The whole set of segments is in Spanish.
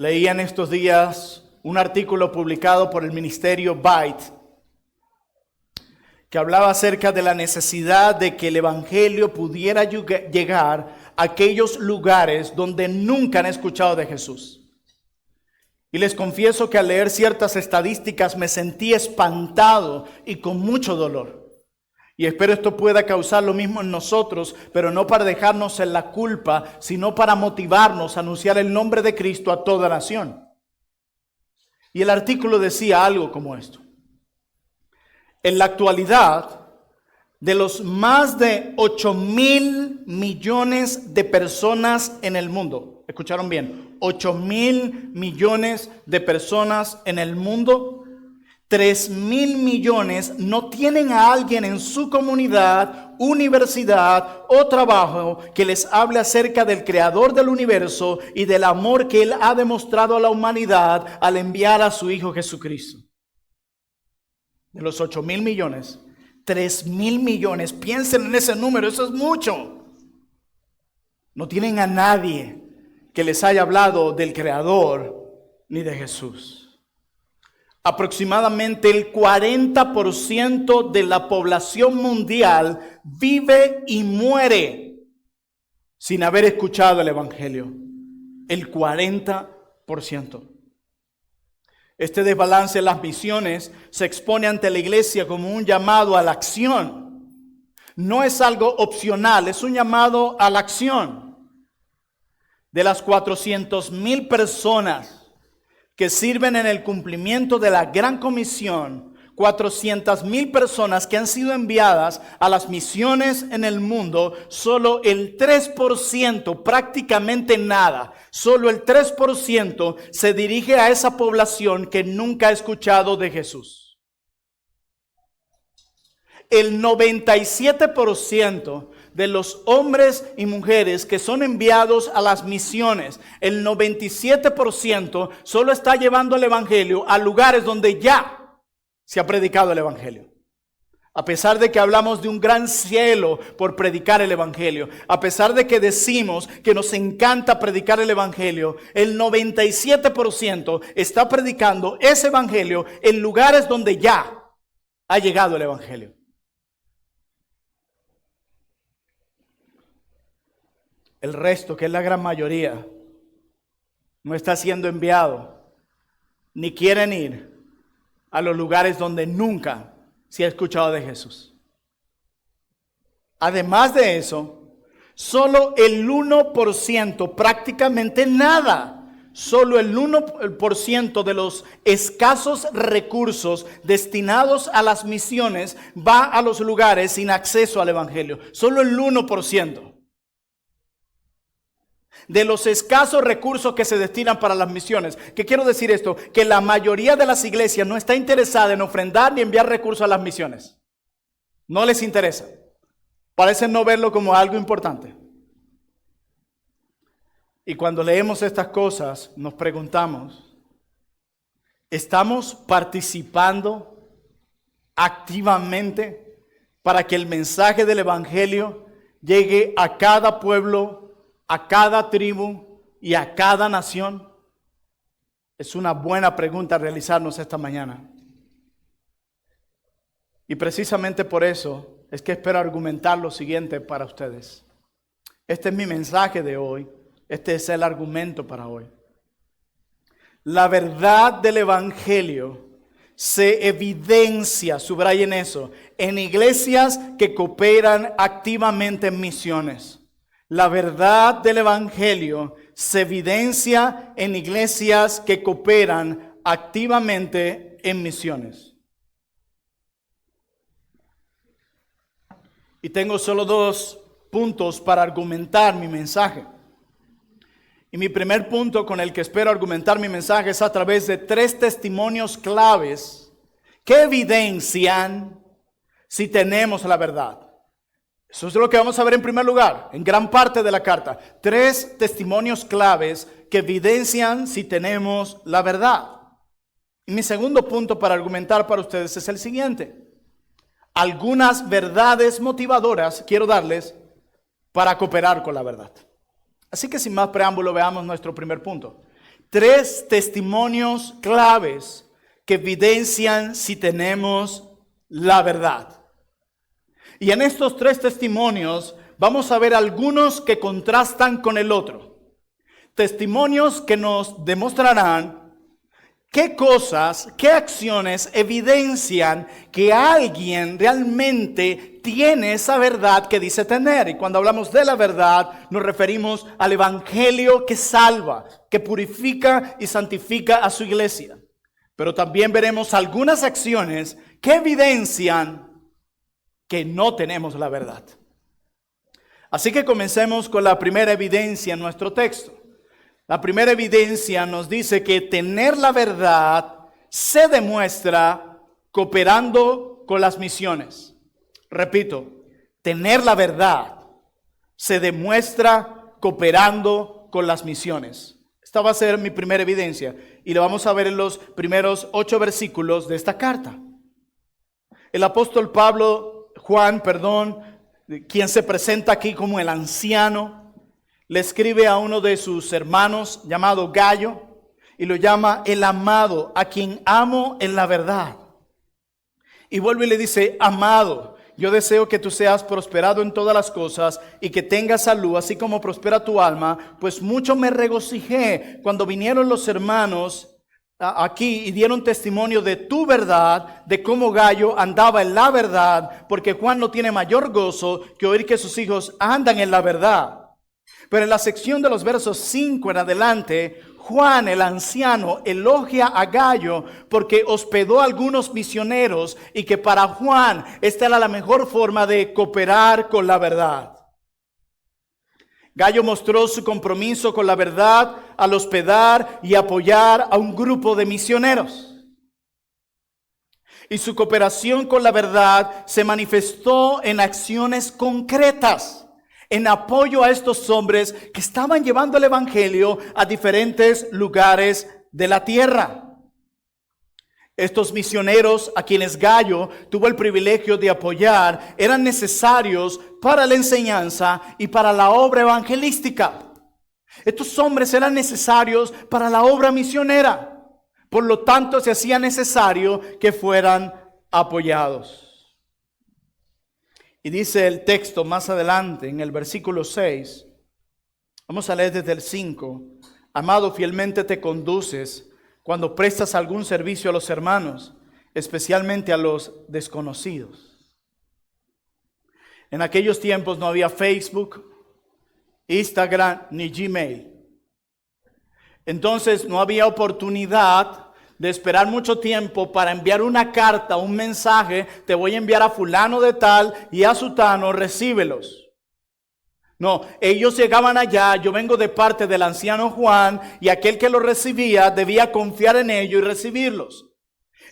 Leía en estos días un artículo publicado por el ministerio Byte que hablaba acerca de la necesidad de que el evangelio pudiera llegar a aquellos lugares donde nunca han escuchado de Jesús. Y les confieso que al leer ciertas estadísticas me sentí espantado y con mucho dolor. Y espero esto pueda causar lo mismo en nosotros, pero no para dejarnos en la culpa, sino para motivarnos a anunciar el nombre de Cristo a toda nación. Y el artículo decía algo como esto. En la actualidad, de los más de 8,000 millones de personas en el mundo, ¿escucharon bien? 8,000 millones de personas en el mundo, 3,000 millones no tienen a alguien en su comunidad, universidad o trabajo que les hable acerca del creador del universo y del amor que Él ha demostrado a la humanidad al enviar a su Hijo Jesucristo. De los 8,000 millones, 3,000 millones, piensen en ese número, eso es mucho. No tienen a nadie que les haya hablado del creador ni de Jesús. Aproximadamente el 40% de la población mundial vive y muere sin haber escuchado el evangelio. El 40%. Este desbalance en las misiones se expone ante la iglesia como un llamado a la acción. No es algo opcional, es un llamado a la acción. De las 400,000 personas que sirven en el cumplimiento de la Gran Comisión, 400,000 personas que han sido enviadas a las misiones en el mundo, solo el 3%, prácticamente nada, solo el 3% se dirige a esa población que nunca ha escuchado de Jesús. El 97% de los hombres y mujeres que son enviados a las misiones, el 97% solo está llevando el evangelio a lugares donde ya se ha predicado el evangelio. A pesar de que hablamos de un gran cielo por predicar el evangelio, a pesar de que decimos que nos encanta predicar el evangelio, el 97% está predicando ese evangelio en lugares donde ya ha llegado el evangelio. El resto, que es la gran mayoría, no está siendo enviado, ni quieren ir a los lugares donde nunca se ha escuchado de Jesús. Además de eso, solo el 1%, prácticamente nada, solo el 1% de los escasos recursos destinados a las misiones va a los lugares sin acceso al evangelio. Solo el 1%. De los escasos recursos que se destinan para las misiones. ¿Qué quiero decir esto? Que la mayoría de las iglesias no está interesada en ofrendar ni enviar recursos a las misiones. No les interesa. Parecen no verlo como algo importante. Y cuando leemos estas cosas, nos preguntamos, ¿estamos participando activamente para que el mensaje del evangelio llegue a cada pueblo, a cada tribu y a cada nación? Es una buena pregunta a realizarnos esta mañana. Y precisamente por eso es que espero argumentar lo siguiente para ustedes. Este es mi mensaje de hoy. Este es el argumento para hoy. La verdad del evangelio se evidencia, subrayen eso, en iglesias que cooperan activamente en misiones. La verdad del evangelio se evidencia en iglesias que cooperan activamente en misiones. Y tengo solo 2 puntos para argumentar mi mensaje. Y mi primer punto con el que espero argumentar mi mensaje es a través de 3 testimonios claves que evidencian si tenemos la verdad. Eso es lo que vamos a ver en primer lugar, en gran parte de la carta. 3 testimonios claves que evidencian si tenemos la verdad. Y mi segundo punto para argumentar para ustedes es el siguiente. Algunas verdades motivadoras quiero darles para cooperar con la verdad. Así que sin más preámbulo veamos nuestro primer punto. tres testimonios claves que evidencian si tenemos la verdad. Y en estos tres testimonios vamos a ver algunos que contrastan con el otro. Testimonios que nos demostrarán qué cosas, qué acciones evidencian que alguien realmente tiene esa verdad que dice tener. Y cuando hablamos de la verdad, nos referimos al evangelio que salva, que purifica y santifica a su iglesia. Pero también veremos algunas acciones que evidencian que no tenemos la verdad. Así que comencemos con la primera evidencia en nuestro texto. La primera evidencia nos dice que tener la verdad se demuestra cooperando con las misiones. Repito, tener la verdad se demuestra cooperando con las misiones. Esta va a ser mi primera evidencia y lo vamos a ver en los primeros 8 versículos de esta carta. El apóstol Juan, quien se presenta aquí como el anciano, le escribe a uno de sus hermanos llamado Gallo y lo llama el amado, a quien amo en la verdad. Y vuelve y le dice: amado, yo deseo que tú seas prosperado en todas las cosas y que tengas salud, así como prospera tu alma, pues mucho me regocijé cuando vinieron los hermanos aquí y dieron testimonio de tu verdad, de cómo Gallo andaba en la verdad, porque Juan no tiene mayor gozo que oír que sus hijos andan en la verdad. Pero en la sección de los versos 5 en adelante, Juan el anciano elogia a Gallo porque hospedó a algunos misioneros y que para Juan esta era la mejor forma de cooperar con la verdad. Gallo mostró su compromiso con la verdad al hospedar y apoyar a un grupo de misioneros. Y su cooperación con la verdad se manifestó en acciones concretas, en apoyo a estos hombres que estaban llevando el evangelio a diferentes lugares de la tierra. Estos misioneros a quienes Gallo tuvo el privilegio de apoyar eran necesarios para la enseñanza y para la obra evangelística. Estos hombres eran necesarios para la obra misionera. Por lo tanto, se hacía necesario que fueran apoyados. Y dice el texto más adelante, en el versículo 6, vamos a leer desde el 5. Amado, fielmente te conduces cuando prestas algún servicio a los hermanos, especialmente a los desconocidos. En aquellos tiempos no había Facebook, Instagram ni Gmail. Entonces no había oportunidad de esperar mucho tiempo para enviar una carta, un mensaje: te voy a enviar a fulano de tal y a sutano, recíbelos. No, ellos llegaban allá: yo vengo de parte del anciano Juan, y aquel que los recibía debía confiar en ellos y recibirlos.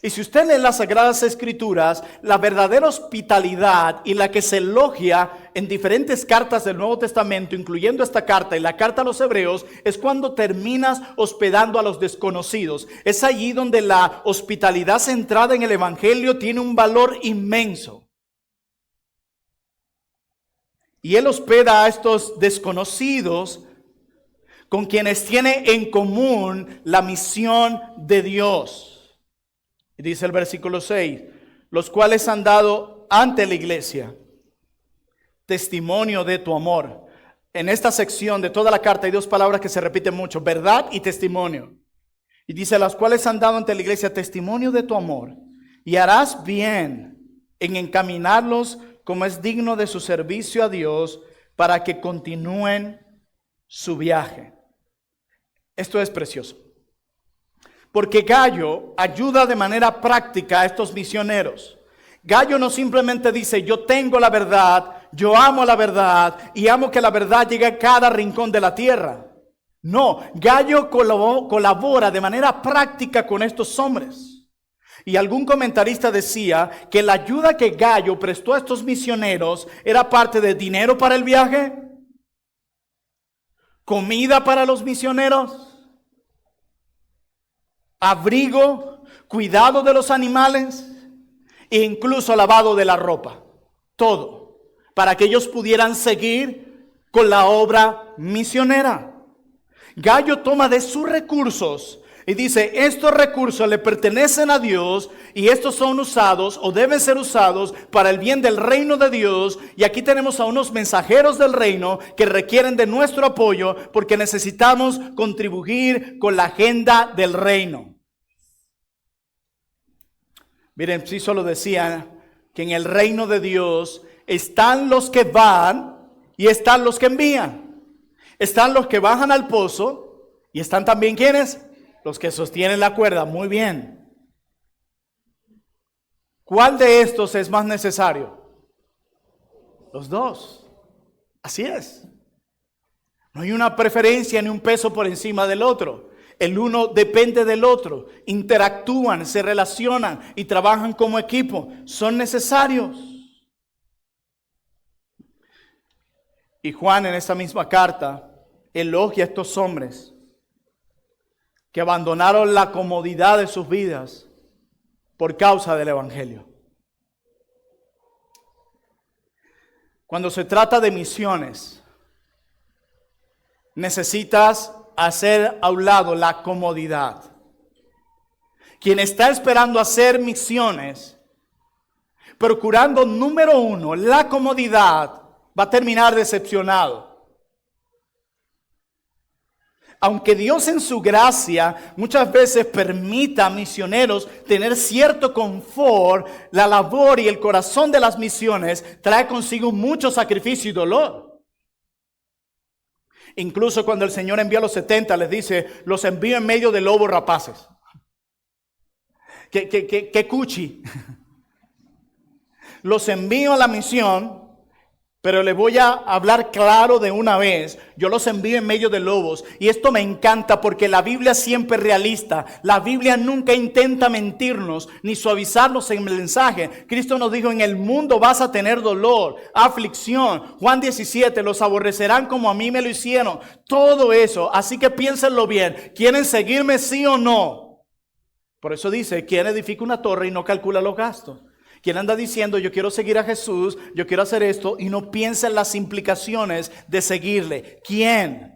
Y si usted lee las Sagradas Escrituras, la verdadera hospitalidad y la que se elogia en diferentes cartas del Nuevo Testamento, incluyendo esta carta y la carta a los Hebreos, es cuando terminas hospedando a los desconocidos. Es allí donde la hospitalidad centrada en el Evangelio tiene un valor inmenso. Y Él hospeda a estos desconocidos con quienes tiene en común la misión de Dios. Y dice el versículo 6, los cuales han dado ante la iglesia testimonio de tu amor. En esta sección de toda la carta hay 2 palabras que se repiten mucho: verdad y testimonio. Y dice: las cuales han dado ante la iglesia testimonio de tu amor, y harás bien en encaminarlos como es digno de su servicio a Dios, para que continúen su viaje. Esto es precioso, porque Gallo ayuda de manera práctica a estos misioneros. Gallo no simplemente dice: yo tengo la verdad, yo amo la verdad y amo que la verdad llegue a cada rincón de la tierra. No, Gallo colabora de manera práctica con estos hombres. Y algún comentarista decía que la ayuda que Gallo prestó a estos misioneros era parte de dinero para el viaje, comida para los misioneros, abrigo, cuidado de los animales e incluso lavado de la ropa. Todo para que ellos pudieran seguir con la obra misionera. Gallo toma de sus recursos y dice, estos recursos le pertenecen a Dios y estos son usados o deben ser usados para el bien del reino de Dios. Y aquí tenemos a unos mensajeros del reino que requieren de nuestro apoyo porque necesitamos contribuir con la agenda del reino. Miren, sí solo decía que en el reino de Dios están los que van y están los que envían. Están los que bajan al pozo y están también ¿quiénes? Los que sostienen la cuerda. Muy bien. ¿Cuál de estos es más necesario? Los dos. Así es. No hay una preferencia ni un peso por encima del otro. El uno depende del otro. Interactúan, se relacionan y trabajan como equipo. Son necesarios. Y Juan en esta misma carta elogia a estos hombres que abandonaron la comodidad de sus vidas por causa del evangelio. Cuando se trata de misiones, necesitas hacer a un lado la comodidad. Quien está esperando hacer misiones, procurando número uno, la comodidad, va a terminar decepcionado. Aunque Dios en su gracia muchas veces permita a misioneros tener cierto confort, la labor y el corazón de las misiones trae consigo mucho sacrificio y dolor. Incluso cuando el Señor envía a los 70, les dice, los envío en medio de lobos rapaces. ¡Qué cuchi! Los envío a la misión. Pero le voy a hablar claro de una vez. Yo los envío en medio de lobos. Y esto me encanta porque la Biblia siempre es realista. La Biblia nunca intenta mentirnos ni suavizarnos en el mensaje. Cristo nos dijo, en el mundo vas a tener dolor, aflicción. Juan 17, los aborrecerán como a mí me lo hicieron. Todo eso. Así que piénsenlo bien. ¿Quieren seguirme sí o no? Por eso dice, ¿quién edifica una torre y no calcula los gastos? ¿Quién anda diciendo yo quiero seguir a Jesús, yo quiero hacer esto y no piensa en las implicaciones de seguirle? ¿Quién?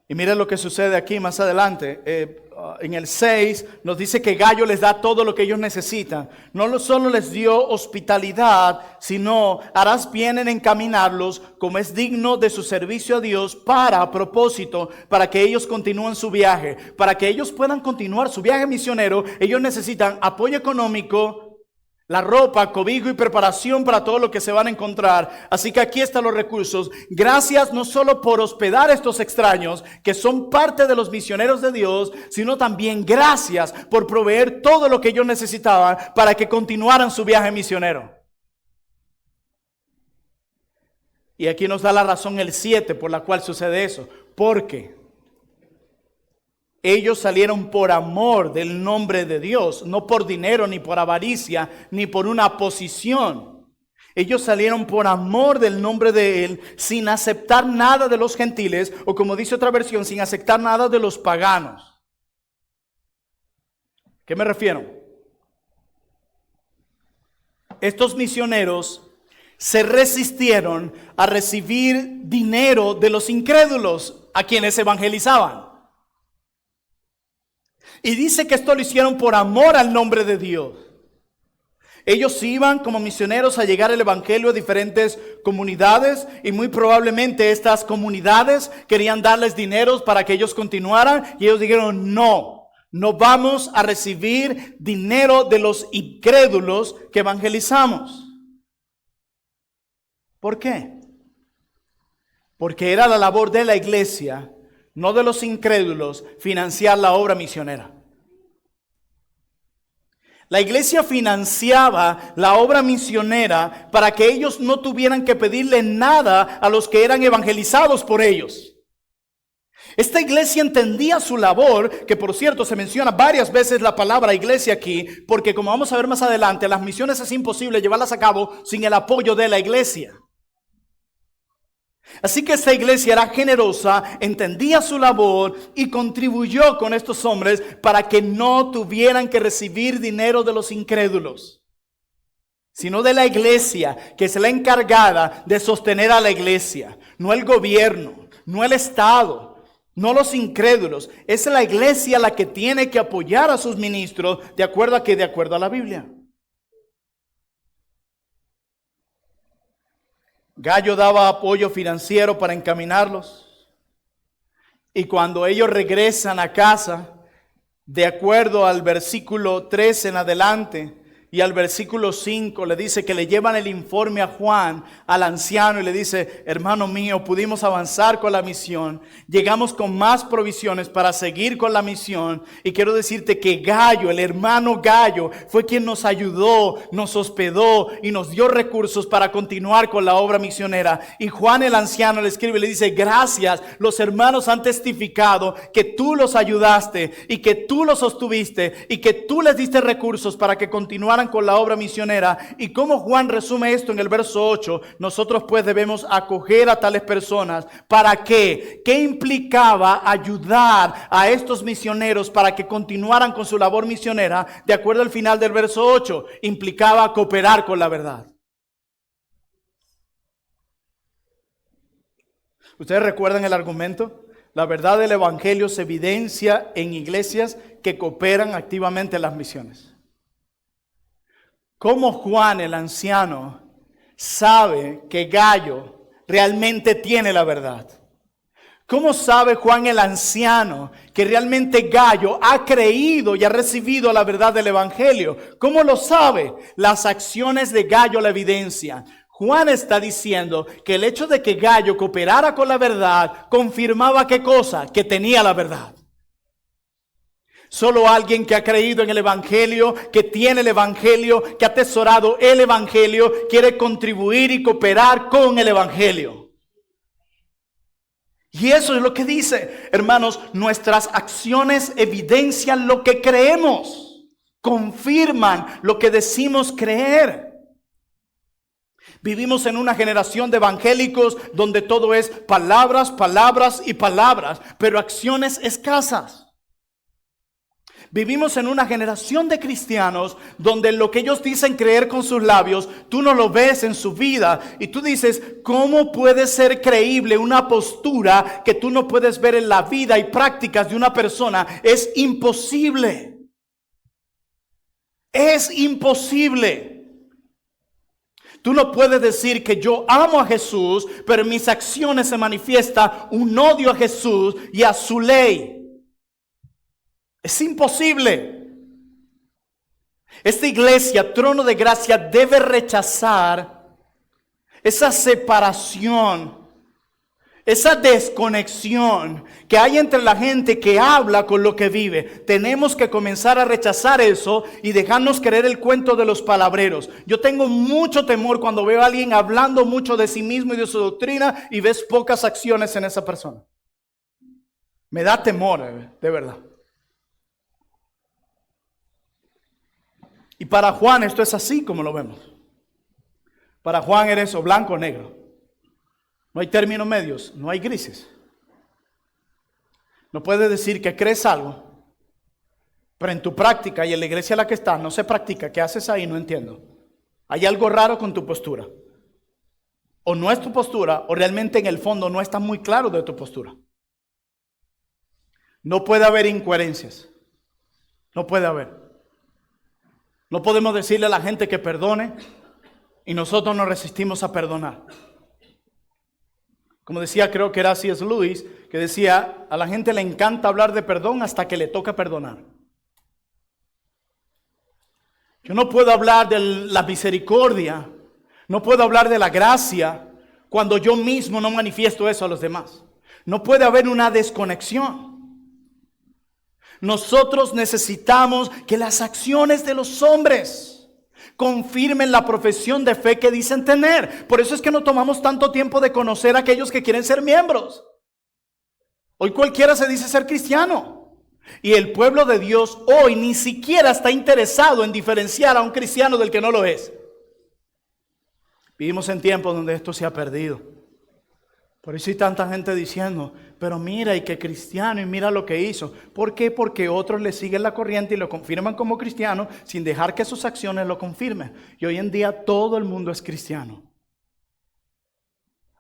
Y mira lo que sucede aquí más adelante. En el 6 nos dice que Gallo les da todo lo que ellos necesitan. No solo les dio hospitalidad, sino harás bien en encaminarlos como es digno de su servicio a Dios a propósito, para que ellos continúen su viaje. Para que ellos puedan continuar su viaje misionero, ellos necesitan apoyo económico, la ropa, cobijo y preparación para todo lo que se van a encontrar. Así que aquí están los recursos. Gracias no solo por hospedar a estos extraños que son parte de los misioneros de Dios, sino también gracias por proveer todo lo que ellos necesitaban para que continuaran su viaje misionero. Y aquí nos da la razón el 7 por la cual sucede eso. Porque ellos salieron por amor del nombre de Dios, no por dinero, ni por avaricia, ni por una posición. Ellos salieron por amor del nombre de Él, sin aceptar nada de los gentiles, o como dice otra versión, sin aceptar nada de los paganos. ¿Qué me refiero? Estos misioneros se resistieron a recibir dinero de los incrédulos a quienes evangelizaban. Y dice que esto lo hicieron por amor al nombre de Dios. Ellos iban como misioneros a llegar el evangelio a diferentes comunidades y muy probablemente estas comunidades querían darles dinero para que ellos continuaran y ellos dijeron no vamos a recibir dinero de los incrédulos que evangelizamos. ¿Por qué? Porque era la labor de la iglesia, no de los incrédulos, financiar la obra misionera. La iglesia financiaba la obra misionera para que ellos no tuvieran que pedirle nada a los que eran evangelizados por ellos. Esta iglesia entendía su labor, que por cierto se menciona varias veces la palabra iglesia aquí, porque como vamos a ver más adelante, las misiones es imposible llevarlas a cabo sin el apoyo de la iglesia. Así que esta iglesia era generosa, entendía su labor y contribuyó con estos hombres para que no tuvieran que recibir dinero de los incrédulos. sino de la iglesia, que es la encargada de sostener a la iglesia, no el gobierno, no el Estado, no los incrédulos. Es la iglesia la que tiene que apoyar a sus ministros de acuerdo a qué, de acuerdo a la Biblia. Gallo daba apoyo financiero para encaminarlos. Y cuando ellos regresan a casa, de acuerdo al versículo 3 en adelante y al versículo 5, le dice que le llevan el informe a Juan, al anciano, y le dice: hermano mío, pudimos avanzar con la misión, llegamos con más provisiones para seguir con la misión, y quiero decirte que Gallo, el hermano Gallo, fue quien nos ayudó, nos hospedó y nos dio recursos para continuar con la obra misionera. Y Juan el anciano le escribe y le dice: gracias, los hermanos han testificado que tú los ayudaste y que tú los sostuviste y que tú les diste recursos para que continuaran con la obra misionera. Y como Juan resume esto en el verso 8, nosotros pues debemos acoger a tales personas. ¿Para qué? ¿Qué implicaba ayudar a estos misioneros para que continuaran con su labor misionera? De acuerdo al final del verso 8, implicaba cooperar con la verdad. ¿Ustedes recuerdan el argumento? La verdad del evangelio se evidencia en iglesias que cooperan activamente en las misiones. ¿Cómo Juan el anciano sabe que Gallo realmente tiene la verdad? ¿Cómo sabe Juan el anciano que realmente Gallo ha creído y ha recibido la verdad del evangelio? ¿Cómo lo sabe? Las acciones de Gallo la evidencian. Juan está diciendo que el hecho de que Gallo cooperara con la verdad confirmaba ¿qué cosa? Que tenía la verdad. Solo alguien que ha creído en el evangelio, que tiene el evangelio, que ha atesorado el evangelio, quiere contribuir y cooperar con el evangelio. Y eso es lo que dice, hermanos, nuestras acciones evidencian lo que creemos, confirman lo que decimos creer. Vivimos en una generación de evangélicos donde todo es palabras, palabras y palabras, pero acciones escasas. Vivimos en una generación de cristianos donde lo que ellos dicen creer con sus labios, tú no lo ves en su vida. Y tú dices, ¿cómo puede ser creíble una postura que tú no puedes ver en la vida y prácticas de una persona? Es imposible. Es imposible. Tú no puedes decir que yo amo a Jesús, pero en mis acciones se manifiesta un odio a Jesús y a su ley. Es imposible. Esta iglesia, Trono de Gracia, debe rechazar esa separación, esa desconexión que hay entre la gente que habla con lo que vive. Tenemos que comenzar a rechazar eso y dejarnos creer el cuento de los palabreros. Yo tengo mucho temor cuando veo a alguien hablando mucho de sí mismo y de su doctrina y ves pocas acciones en esa persona. Me da temor, de verdad. Y para Juan esto es así como lo vemos. Para Juan eres o blanco o negro. No hay términos medios, no hay grises. No puedes decir que crees algo, pero en tu práctica y en la iglesia en la que estás no se practica. ¿Qué haces ahí? No entiendo. Hay algo raro con tu postura. O no es tu postura, o realmente en el fondo no está muy claro de tu postura. No puede haber incoherencias. No puede haber. No podemos decirle a la gente que perdone y nosotros nos resistimos a perdonar. Como decía, creo que era C.S. Lewis, que decía, a la gente le encanta hablar de perdón hasta que le toca perdonar. Yo no puedo hablar de la misericordia, no puedo hablar de la gracia cuando yo mismo no manifiesto eso a los demás. No puede haber una desconexión. Nosotros necesitamos que las acciones de los hombres confirmen la profesión de fe que dicen tener. Por eso es que no tomamos tanto tiempo de conocer a aquellos que quieren ser miembros. Hoy cualquiera se dice ser cristiano. Y el pueblo de Dios hoy ni siquiera está interesado en diferenciar a un cristiano del que no lo es. Vivimos en tiempos donde esto se ha perdido. Por eso hay tanta gente diciendo, pero mira, y que cristiano, y mira lo que hizo. ¿Por qué? Porque otros le siguen la corriente y lo confirman como cristiano sin dejar que sus acciones lo confirmen. Y hoy en día todo el mundo es cristiano.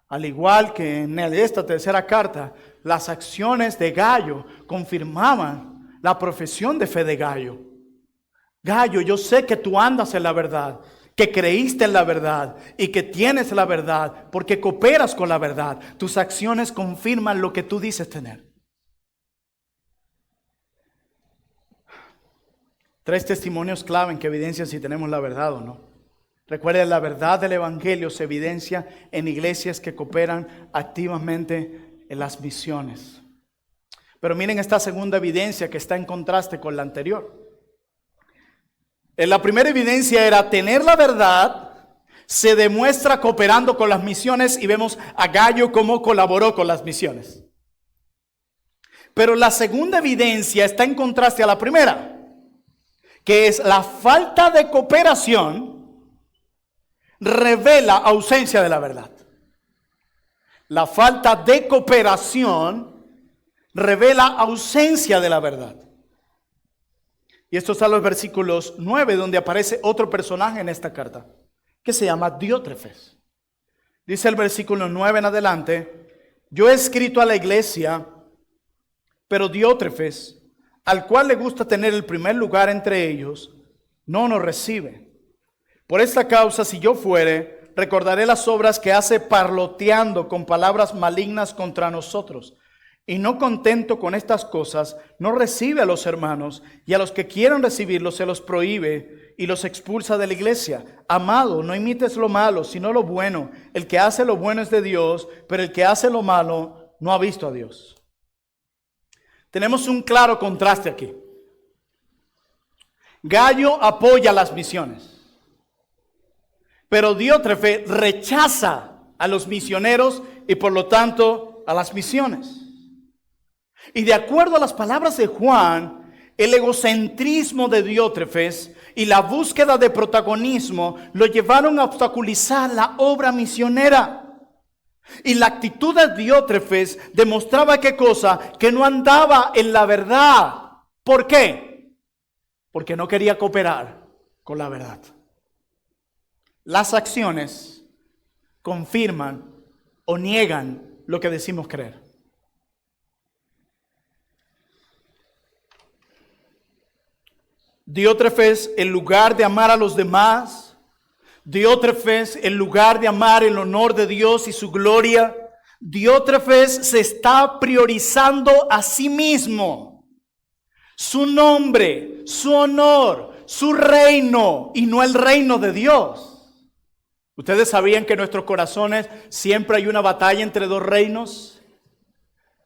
Al igual que en esta tercera carta, las acciones de Gayo confirmaban la profesión de fe de Gayo. Gayo, yo sé que tú andas en la verdad, que creíste en la verdad y que tienes la verdad porque cooperas con la verdad. Tus acciones confirman lo que tú dices tener. 3 testimonios clave en que evidencian si tenemos la verdad o no. Recuerden, la verdad del Evangelio se evidencia en iglesias que cooperan activamente en las misiones. Pero miren esta segunda evidencia que está en contraste con la anterior. La primera evidencia era tener la verdad, se demuestra cooperando con las misiones y vemos a Gayo cómo colaboró con las misiones. Pero la segunda evidencia está en contraste a la primera, que es la falta de cooperación revela ausencia de la verdad. La falta de cooperación revela ausencia de la verdad. Y esto está en los versículos 9, donde aparece otro personaje en esta carta, que se llama Diótrefes. Dice el versículo 9 en adelante: yo he escrito a la iglesia, pero Diótrefes, al cual le gusta tener el primer lugar entre ellos, no nos recibe. Por esta causa, si yo fuere, recordaré las obras que hace parloteando con palabras malignas contra nosotros. Y no contento con estas cosas, no recibe a los hermanos, y a los que quieren recibirlos se los prohíbe y los expulsa de la iglesia. Amado, no imites lo malo, sino lo bueno. El que hace lo bueno es de Dios, pero el que hace lo malo no ha visto a Dios. Tenemos un claro contraste aquí. Gayo apoya las misiones, pero Diótrefes rechaza a los misioneros y por lo tanto a las misiones. Y de acuerdo a las palabras de Juan, el egocentrismo de Diótrefes y la búsqueda de protagonismo lo llevaron a obstaculizar la obra misionera. Y la actitud de Diótrefes demostraba ¿qué cosa? Que no andaba en la verdad. ¿Por qué? Porque no quería cooperar con la verdad. Las acciones confirman o niegan lo que decimos creer. Diótrefes, en lugar de amar a los demás, Diótrefes, en lugar de amar el honor de Dios y su gloria, Diótrefes se está priorizando a sí mismo, su nombre, su honor, su reino y no el reino de Dios. ¿Ustedes sabían que en nuestros corazones siempre hay una batalla entre dos reinos?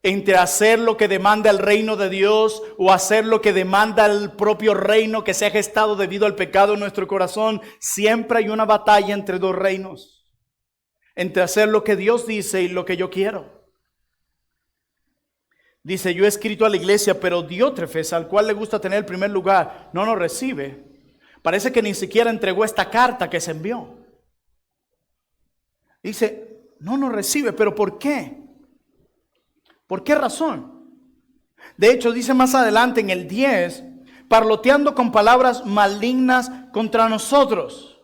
Entre hacer lo que demanda el reino de Dios o hacer lo que demanda el propio reino que se ha gestado debido al pecado en nuestro corazón. Siempre hay una batalla entre dos reinos. Entre hacer lo que Dios dice y lo que yo quiero. Dice, yo he escrito a la iglesia, pero Diótrefes, al cual le gusta tener el primer lugar, no nos recibe. Parece que ni siquiera entregó esta carta que se envió. Dice, no nos recibe, pero ¿por qué? ¿Por qué razón? De hecho, dice más adelante en el 10, parloteando con palabras malignas contra nosotros.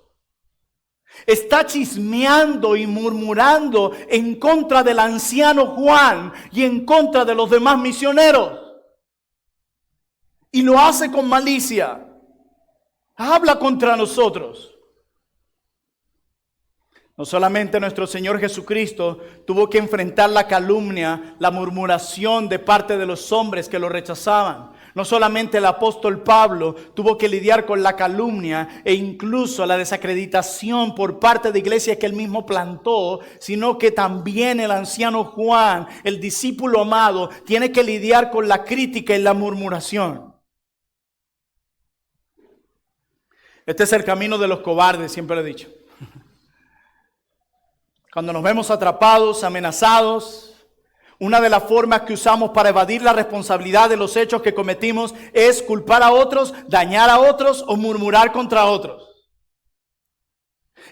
Está chismeando y murmurando en contra del anciano Juan y en contra de los demás misioneros. Y lo hace con malicia. Habla contra nosotros. No solamente nuestro Señor Jesucristo tuvo que enfrentar la calumnia, la murmuración de parte de los hombres que lo rechazaban. No solamente el apóstol Pablo tuvo que lidiar con la calumnia e incluso la desacreditación por parte de iglesias que él mismo plantó, sino que también el anciano Juan, el discípulo amado, tiene que lidiar con la crítica y la murmuración. Este es el camino de los cobardes, siempre lo he dicho. Cuando nos vemos atrapados, amenazados, una de las formas que usamos para evadir la responsabilidad de los hechos que cometimos es culpar a otros, dañar a otros o murmurar contra otros.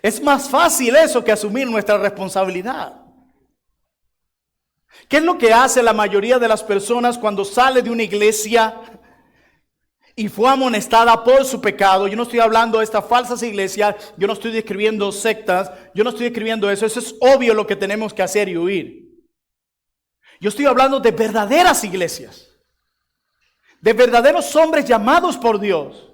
Es más fácil eso que asumir nuestra responsabilidad. ¿Qué es lo que hace la mayoría de las personas cuando sale de una iglesia y fue amonestada por su pecado? Yo no estoy hablando de estas falsas iglesias, yo no estoy describiendo sectas, yo no estoy describiendo eso. Eso es obvio lo que tenemos que hacer y huir. Yo estoy hablando de verdaderas iglesias, de verdaderos hombres llamados por Dios,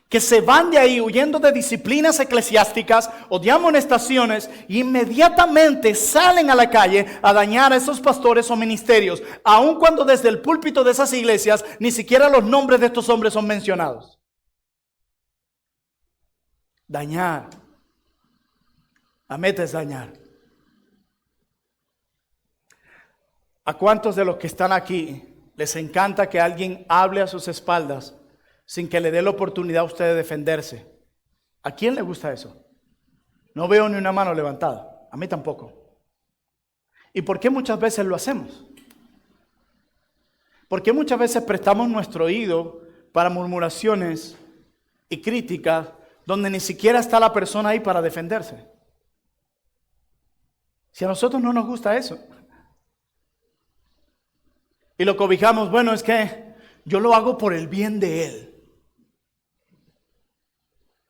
que se van de ahí huyendo de disciplinas eclesiásticas o de amonestaciones e inmediatamente salen a la calle a dañar a esos pastores o ministerios, aun cuando desde el púlpito de esas iglesias ni siquiera los nombres de estos hombres son mencionados. Dañar. La meta es dañar. ¿A cuántos de los que están aquí les encanta que alguien hable a sus espaldas sin que le dé la oportunidad a usted de defenderse? ¿A quién le gusta eso? No veo ni una mano levantada. A mí tampoco. ¿Y por qué muchas veces lo hacemos? ¿Por qué muchas veces prestamos nuestro oído para murmuraciones y críticas donde ni siquiera está la persona ahí para defenderse? Si a nosotros no nos gusta eso. Y lo cobijamos, bueno, es que yo lo hago por el bien de él.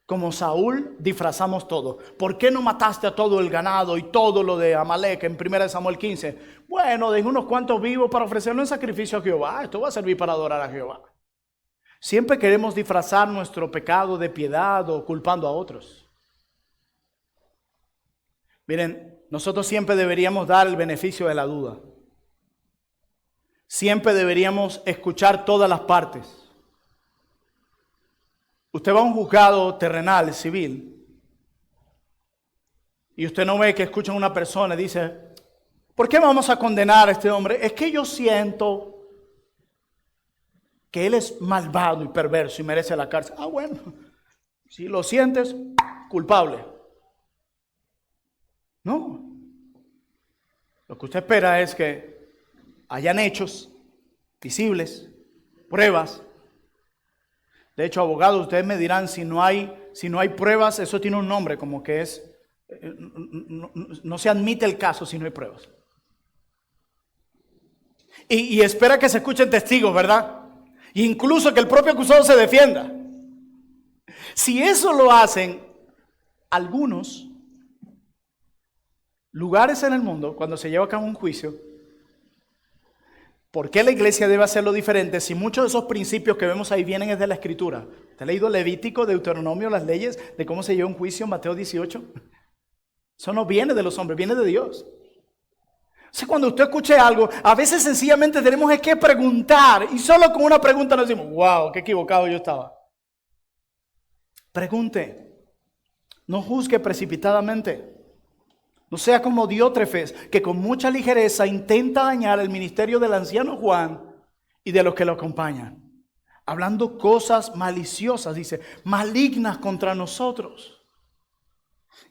Como Saúl, disfrazamos todo. ¿Por qué no mataste a todo el ganado y todo lo de Amalek en 1 Samuel 15? Bueno, dejé unos cuantos vivos para ofrecerlo en sacrificio a Jehová. Esto va a servir para adorar a Jehová. Siempre queremos disfrazar nuestro pecado de piedad o culpando a otros. Miren, nosotros siempre deberíamos dar el beneficio de la duda. Siempre deberíamos escuchar todas las partes. Usted va a un juzgado terrenal, civil, y usted no ve que escuchan a una persona y dice, ¿por qué vamos a condenar a este hombre? Es que yo siento que él es malvado y perverso y merece la cárcel. Ah, bueno, si lo sientes, culpable. No. Lo que usted espera es que hayan hechos visibles, pruebas. De hecho, abogados, ustedes me dirán, si no hay pruebas, eso tiene un nombre, como que es, no se admite el caso si no hay pruebas. Y espera que se escuchen testigos, ¿verdad? E incluso que el propio acusado se defienda. Si eso lo hacen algunos lugares en el mundo, cuando se lleva a cabo un juicio, ¿por qué la iglesia debe hacerlo diferente si muchos de esos principios que vemos ahí vienen desde la Escritura? ¿Te ha leído Levítico, Deuteronomio, las leyes de cómo se lleva un juicio en Mateo 18? Eso no viene de los hombres, viene de Dios. O sea, cuando usted escuche algo, a veces sencillamente tenemos que preguntar y solo con una pregunta nos decimos, wow, qué equivocado yo estaba. Pregunte, no juzgue precipitadamente. No sea como Diótrefes, que con mucha ligereza intenta dañar el ministerio del anciano Juan y de los que lo acompañan. Hablando cosas maliciosas, dice, malignas contra nosotros.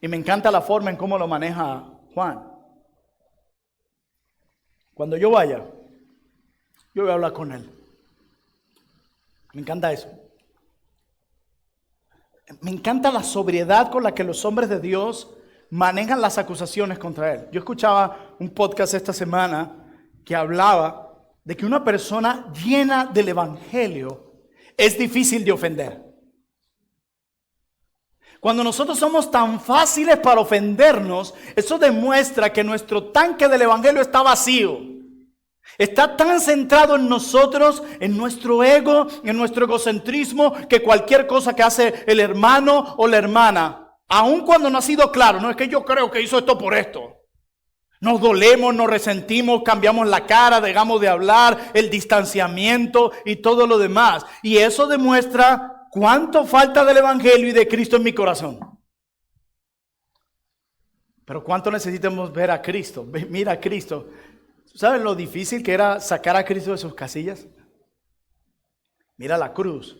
Y me encanta la forma en cómo lo maneja Juan. Cuando yo vaya, yo voy a hablar con él. Me encanta eso. Me encanta la sobriedad con la que los hombres de Dios manejan las acusaciones contra él. Yo escuchaba un podcast esta semana que hablaba de que una persona llena del evangelio es difícil de ofender. Cuando nosotros somos tan fáciles para ofendernos, eso demuestra que nuestro tanque del evangelio está vacío. Está tan centrado en nosotros, en nuestro ego, en nuestro egocentrismo, que cualquier cosa que hace el hermano o la hermana, aun cuando no ha sido claro, no es que yo creo que hizo esto por esto. Nos dolemos, nos resentimos, cambiamos la cara, dejamos de hablar, el distanciamiento y todo lo demás. Y eso demuestra cuánto falta del evangelio y de Cristo en mi corazón. Pero cuánto necesitamos ver a Cristo. Mira a Cristo. ¿Saben lo difícil que era sacar a Cristo de sus casillas? Mira la cruz.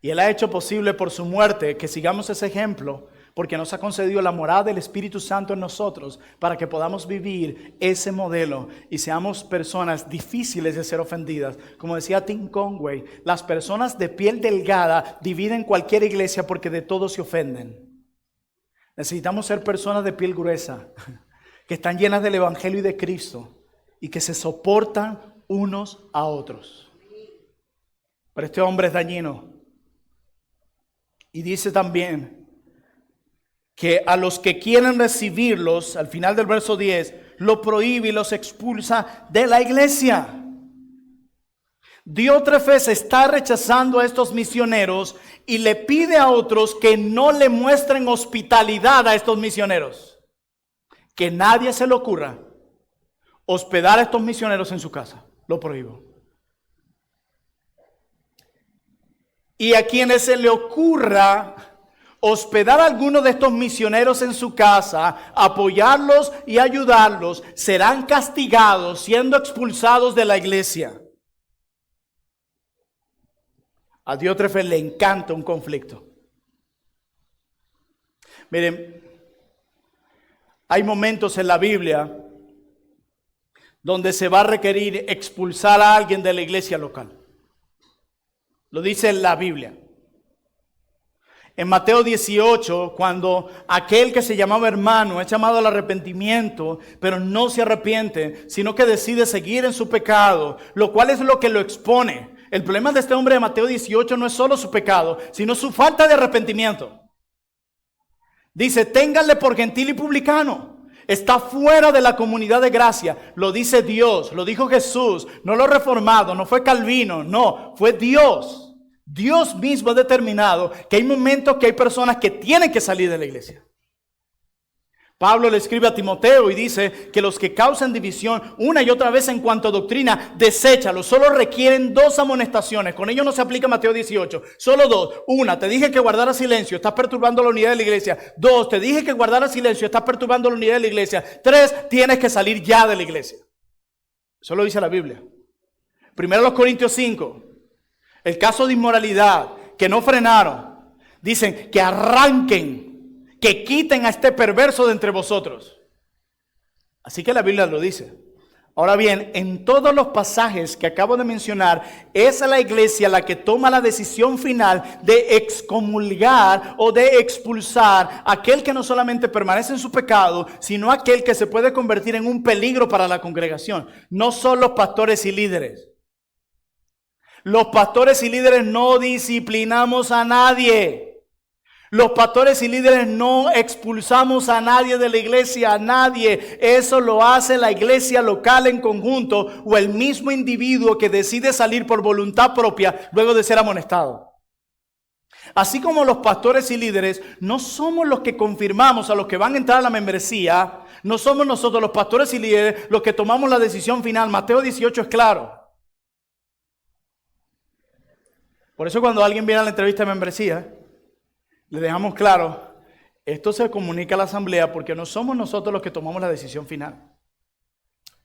Y Él ha hecho posible por su muerte que sigamos ese ejemplo, porque nos ha concedido la morada del Espíritu Santo en nosotros para que podamos vivir ese modelo y seamos personas difíciles de ser ofendidas. Como decía Tim Conway, las personas de piel delgada dividen cualquier iglesia porque de todos se ofenden. Necesitamos ser personas de piel gruesa que están llenas del Evangelio y de Cristo y que se soportan unos a otros. Pero este hombre es dañino. Y dice también que a los que quieren recibirlos, al final del verso 10, lo prohíbe y los expulsa de la iglesia. Diótrefes está rechazando a estos misioneros y le pide a otros que no le muestren hospitalidad a estos misioneros. Que nadie se le ocurra hospedar a estos misioneros en su casa. Lo prohíbo. Y a quienes se le ocurra hospedar a alguno de estos misioneros en su casa, apoyarlos y ayudarlos, serán castigados siendo expulsados de la iglesia. A Diótrefes le encanta un conflicto. Miren, hay momentos en la Biblia donde se va a requerir expulsar a alguien de la iglesia local. Lo dice la Biblia. En Mateo 18, cuando aquel que se llamaba hermano es llamado al arrepentimiento, pero no se arrepiente, sino que decide seguir en su pecado, lo cual es lo que lo expone. El problema de este hombre de Mateo 18 no es solo su pecado, sino su falta de arrepentimiento. Dice, ténganle por gentil y publicano. Está fuera de la comunidad de gracia. Lo dice Dios, lo dijo Jesús. No lo reformado, no fue Calvino, no, fue Dios. Dios mismo ha determinado que hay momentos que hay personas que tienen que salir de la iglesia. Pablo le escribe a Timoteo y dice que los que causan división una y otra vez en cuanto a doctrina, deséchalos. Solo requieren 2 amonestaciones. Con ello no se aplica Mateo 18. Solo 2. 1, te dije que guardaras silencio, estás perturbando la unidad de la iglesia. 2, te dije que guardaras silencio, estás perturbando la unidad de la iglesia. 3, tienes que salir ya de la iglesia. Eso lo dice la Biblia. Primero los Corintios 5. El caso de inmoralidad, que no frenaron. Dicen que arranquen, que quiten a este perverso de entre vosotros. Así que la Biblia lo dice. Ahora bien, en todos los pasajes que acabo de mencionar, es la iglesia la que toma la decisión final de excomulgar o de expulsar a aquel que no solamente permanece en su pecado, sino aquel que se puede convertir en un peligro para la congregación. No son los pastores y líderes. Los pastores y líderes no disciplinamos a nadie. Los pastores y líderes no expulsamos a nadie de la iglesia, a nadie. Eso lo hace la iglesia local en conjunto o el mismo individuo que decide salir por voluntad propia luego de ser amonestado. Así como los pastores y líderes no somos los que confirmamos a los que van a entrar a la membresía, no somos nosotros los pastores y líderes los que tomamos la decisión final. Mateo 18 es claro. Por eso cuando alguien viene a la entrevista de membresía, le dejamos claro, esto se comunica a la asamblea porque no somos nosotros los que tomamos la decisión final.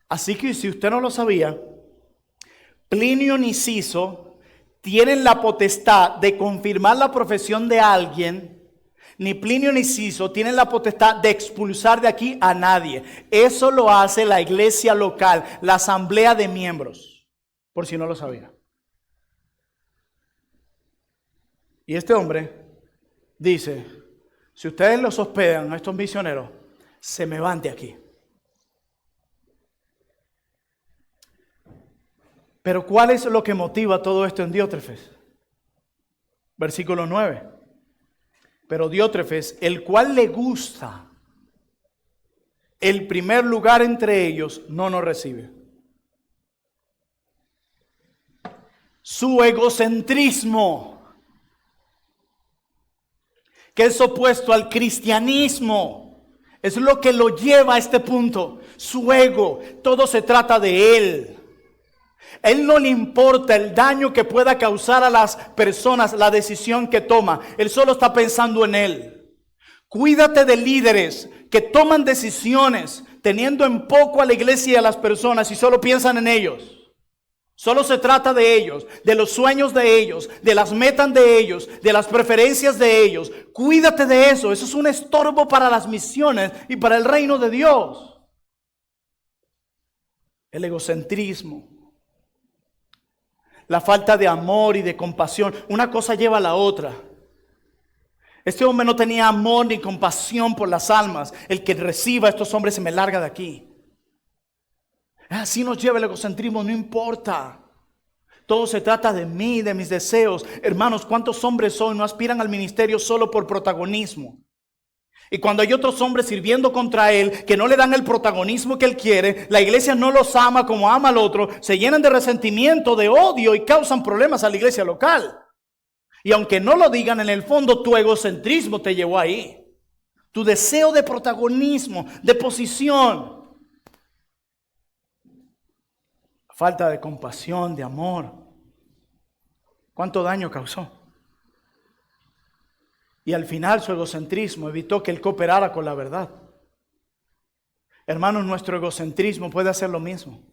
Así que si usted no lo sabía, Plinio ni Ciso tienen la potestad de confirmar la profesión de alguien, ni Plinio ni Ciso tienen la potestad de expulsar de aquí a nadie. Eso lo hace la iglesia local, la asamblea de miembros, por si no lo sabía. Y este hombre dice, si ustedes los hospedan a estos misioneros, se me van de aquí. Pero ¿cuál es lo que motiva todo esto en Diótrefes? Versículo 9. Pero Diótrefes, el cual le gusta el primer lugar entre ellos, no nos recibe. Su egocentrismo, que es opuesto al cristianismo, es lo que lo lleva a este punto. Su ego, todo se trata de él. Él no le importa el daño que pueda causar a las personas, la decisión que toma. Él solo está pensando en él. Cuídate de líderes que toman decisiones teniendo en poco a la iglesia y a las personas y solo piensan en ellos. Solo se trata de ellos, de los sueños de ellos, de las metas de ellos, de las preferencias de ellos. Cuídate de eso. Eso es un estorbo para las misiones y para el reino de Dios. El egocentrismo, la falta de amor y de compasión. Una cosa lleva a la otra. Este hombre no tenía amor ni compasión por las almas. El que reciba a estos hombres se me larga de aquí. Así nos lleva el egocentrismo, no importa. Todo se trata de mí, de mis deseos. Hermanos, ¿cuántos hombres hoy no aspiran al ministerio solo por protagonismo? Y cuando hay otros hombres sirviendo contra él, que no le dan el protagonismo que él quiere, la iglesia no los ama como ama al otro, se llenan de resentimiento, de odio y causan problemas a la iglesia local. Y aunque no lo digan, en el fondo tu egocentrismo te llevó ahí. Tu deseo de protagonismo, de posición. Falta de compasión, de amor. ¿Cuánto daño causó? Y al final su egocentrismo evitó que él cooperara con la verdad. Hermanos, nuestro egocentrismo puede hacer lo mismo.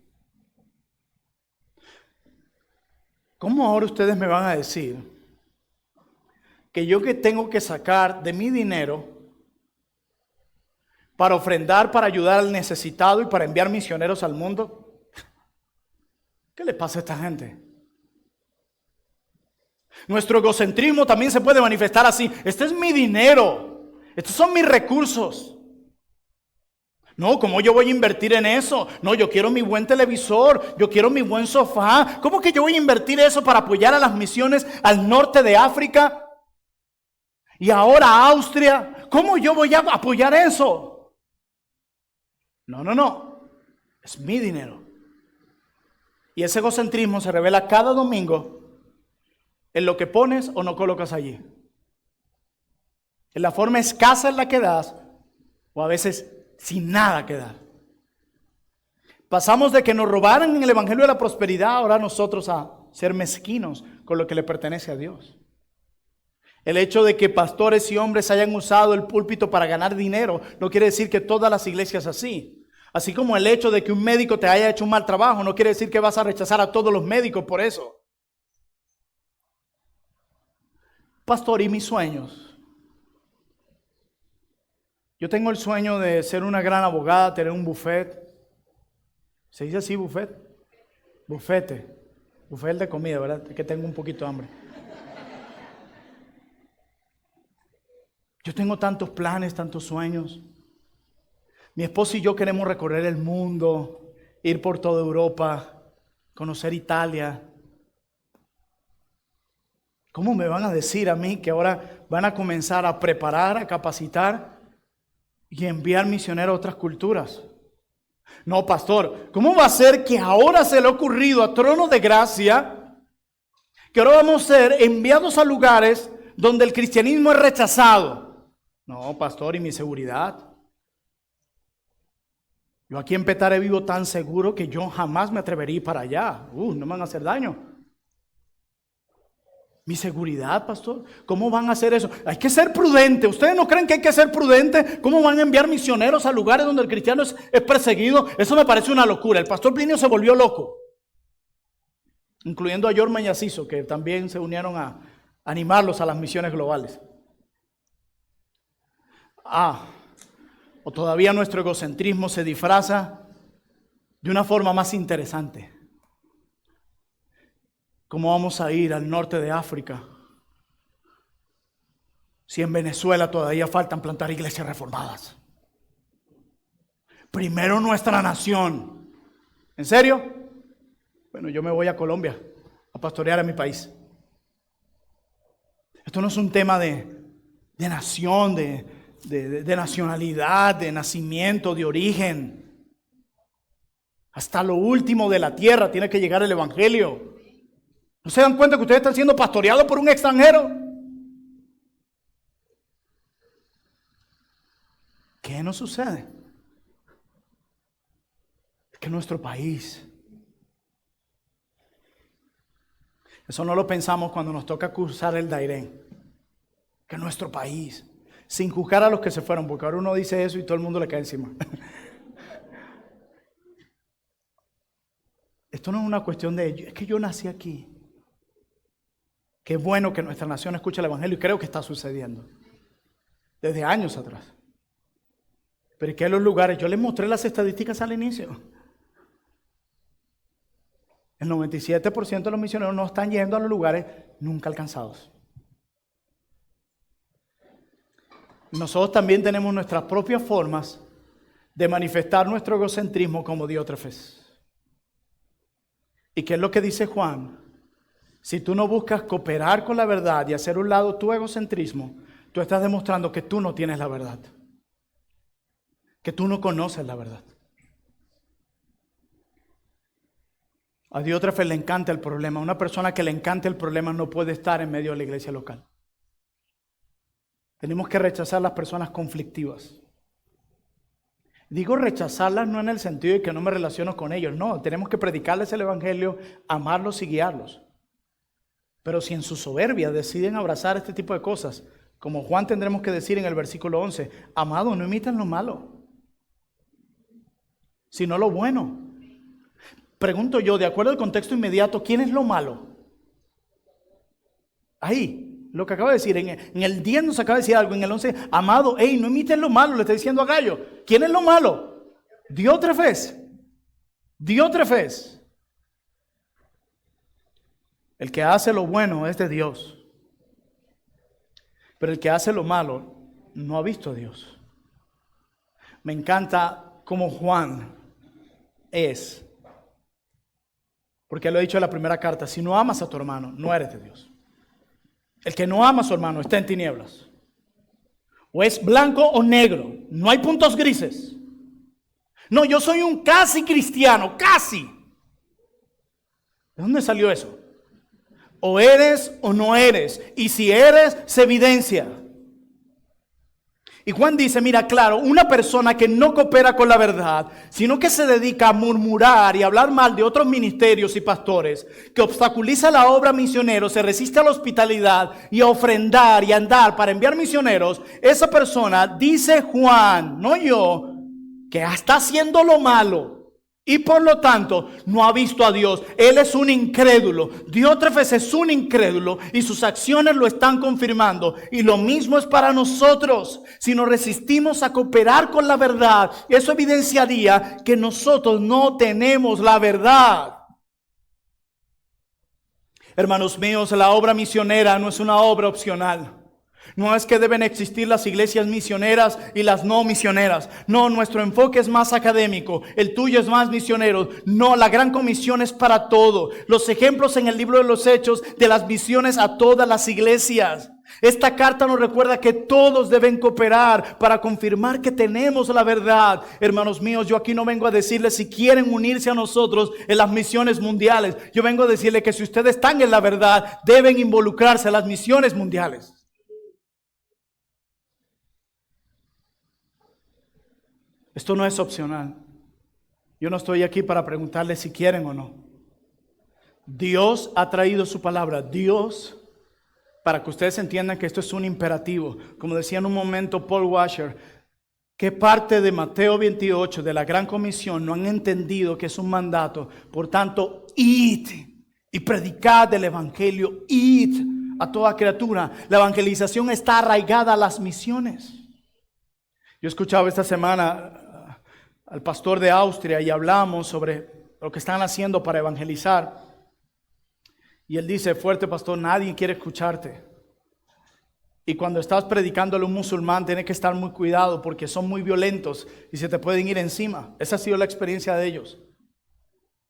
¿Cómo ahora ustedes me van a decir que yo que tengo que sacar de mi dinero para ofrendar, para ayudar al necesitado y para enviar misioneros al mundo? ¿Qué le pasa a esta gente? Nuestro egocentrismo también se puede manifestar así. Este es mi dinero. Estos son mis recursos. No, ¿cómo yo voy a invertir en eso? No, yo quiero mi buen televisor. Yo quiero mi buen sofá. ¿Cómo que yo voy a invertir eso para apoyar a las misiones al norte de África? Y ahora a Austria. ¿Cómo yo voy a apoyar eso? No. Es mi dinero. Y ese egocentrismo se revela cada domingo en lo que pones o no colocas allí. En la forma escasa en la que das, o a veces sin nada que dar. Pasamos de que nos robaran en el evangelio de la prosperidad, ahora nosotros a ser mezquinos con lo que le pertenece a Dios. El hecho de que pastores y hombres hayan usado el púlpito para ganar dinero no quiere decir que todas las iglesias así. Así como el hecho de que un médico te haya hecho un mal trabajo no quiere decir que vas a rechazar a todos los médicos por eso. Pastor, ¿y mis sueños? Yo tengo el sueño de ser una gran abogada, tener un buffet. ¿Se dice así, buffet? Bufete. Buffet de comida, ¿verdad? Es que tengo un poquito de hambre. Yo tengo tantos planes, tantos sueños. Mi esposo y yo queremos recorrer el mundo, ir por toda Europa, conocer Italia. ¿Cómo me van a decir a mí que ahora van a comenzar a preparar, a capacitar y enviar misioneros a otras culturas? No, pastor, ¿cómo va a ser que ahora se le ha ocurrido a Trono de Gracia que ahora vamos a ser enviados a lugares donde el cristianismo es rechazado? No, pastor, ¿y mi seguridad? Yo aquí en Petare vivo tan seguro que yo jamás me atrevería a ir para allá. No me van a hacer daño. Mi seguridad, pastor. ¿Cómo van a hacer eso? Hay que ser prudente. ¿Ustedes no creen que hay que ser prudente? ¿Cómo van a enviar misioneros a lugares donde el cristiano es perseguido? Eso me parece una locura. El pastor Plinio se volvió loco. Incluyendo a Yorma y a Ciso, que también se unieron a animarlos a las misiones globales. O todavía nuestro egocentrismo se disfraza de una forma más interesante. ¿Cómo vamos a ir al norte de África si en Venezuela todavía faltan plantar iglesias reformadas? Primero nuestra nación. ¿En serio? Bueno, yo me voy a Colombia a pastorear a mi país. Esto no es un tema de nación, de nacionalidad, de nacimiento, de origen. Hasta lo último de la tierra tiene que llegar el evangelio. ¿No se dan cuenta que ustedes están siendo pastoreados por un extranjero? ¿Qué nos sucede? Es que nuestro país, eso no lo pensamos cuando nos toca cruzar el Dairén, que nuestro país, sin juzgar a los que se fueron, porque ahora uno dice eso y todo el mundo le cae encima. Esto no es una cuestión de, es que yo nací aquí. Qué bueno que nuestra nación escuche el evangelio y creo que está sucediendo desde años atrás. Pero es que en los lugares, yo les mostré las estadísticas al inicio. El 97% de los misioneros no están yendo a los lugares nunca alcanzados. Nosotros también tenemos nuestras propias formas de manifestar nuestro egocentrismo como Diótrefes. ¿Y qué es lo que dice Juan? Si tú no buscas cooperar con la verdad y hacer a un lado tu egocentrismo, tú estás demostrando que tú no tienes la verdad, que tú no conoces la verdad. A Diótrefes le encanta el problema. Una persona que le encanta el problema no puede estar en medio de la iglesia local. Tenemos que rechazar las personas conflictivas. Digo rechazarlas no en el sentido de que no me relaciono con ellos. No, tenemos que predicarles el evangelio, amarlos y guiarlos. Pero si en su soberbia deciden abrazar este tipo de cosas, como Juan tendremos que decir en el versículo 11, amados, no imiten lo malo, sino lo bueno. Pregunto yo, de acuerdo al contexto inmediato, ¿quién es lo malo? Ahí, lo que acaba de decir, en el 10 nos acaba de decir algo, en el 11, amado, no imiten lo malo, le está diciendo a Gallo. ¿Quién es lo malo? Diótrefes. Diótrefes. El que hace lo bueno es de Dios, pero el que hace lo malo no ha visto a Dios. Me encanta cómo Juan es, porque lo he dicho en la primera carta, si no amas a tu hermano, no eres de Dios. El que no ama a su hermano está en tinieblas. O es blanco o negro, no hay puntos grises. No, yo soy un casi cristiano, casi. ¿De dónde salió eso? O eres o no eres. Y si eres, se evidencia. Y Juan dice, mira, claro, una persona que no coopera con la verdad, sino que se dedica a murmurar y hablar mal de otros ministerios y pastores, que obstaculiza la obra misionero, se resiste a la hospitalidad y a ofrendar y a andar para enviar misioneros, esa persona, dice Juan, no yo, que está haciendo lo malo. Y por lo tanto, no ha visto a Dios. Él es un incrédulo. Diótrefes es un incrédulo y sus acciones lo están confirmando. Y lo mismo es para nosotros. Si nos resistimos a cooperar con la verdad, eso evidenciaría que nosotros no tenemos la verdad. Hermanos míos, la obra misionera no es una obra opcional. No es que deben existir las iglesias misioneras y las no misioneras. No, nuestro enfoque es más académico. El tuyo es más misionero. No, la gran comisión es para todo. Los ejemplos en el libro de los Hechos de las misiones a todas las iglesias. Esta carta nos recuerda que todos deben cooperar para confirmar que tenemos la verdad. Hermanos míos, yo aquí no vengo a decirles si quieren unirse a nosotros en las misiones mundiales. Yo vengo a decirles que si ustedes están en la verdad, deben involucrarse en las misiones mundiales. Esto no es opcional. Yo no estoy aquí para preguntarles si quieren o no. Dios ha traído su palabra. Dios, para que ustedes entiendan que esto es un imperativo. Como decía en un momento Paul Washer, ¿qué parte de Mateo 28 de la Gran Comisión no han entendido que es un mandato? Por tanto, id y predicad el evangelio. Id a toda criatura. La evangelización está arraigada a las misiones. Yo escuchaba esta semana al pastor de Austria y hablamos sobre lo que están haciendo para evangelizar. Y él dice, fuerte pastor, nadie quiere escucharte. Y cuando estás predicándole a un musulmán, tienes que estar muy cuidado porque son muy violentos y se te pueden ir encima. Esa ha sido la experiencia de ellos.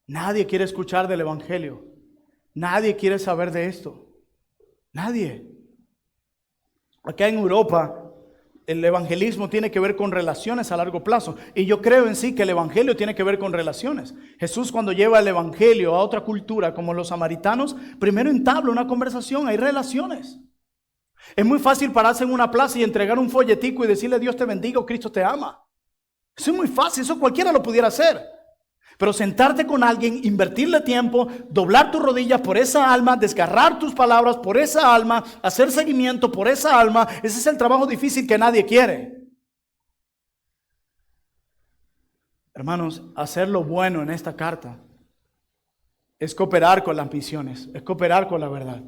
Nadie quiere escuchar del evangelio. Nadie quiere saber de esto. Nadie. Acá en Europa, el evangelismo tiene que ver con relaciones a largo plazo. Y yo creo en sí que el evangelio tiene que ver con relaciones. Jesús, cuando lleva el evangelio a otra cultura como los samaritanos, primero entabla una conversación, hay relaciones. Es muy fácil pararse en una plaza y entregar un folletico y decirle Dios te bendiga o Cristo te ama. Eso es muy fácil, eso cualquiera lo pudiera hacer. Pero sentarte con alguien, invertirle tiempo, doblar tus rodillas por esa alma, desgarrar tus palabras por esa alma, hacer seguimiento por esa alma, ese es el trabajo difícil que nadie quiere. Hermanos, hacer lo bueno en esta carta es cooperar con las misiones, es cooperar con la verdad.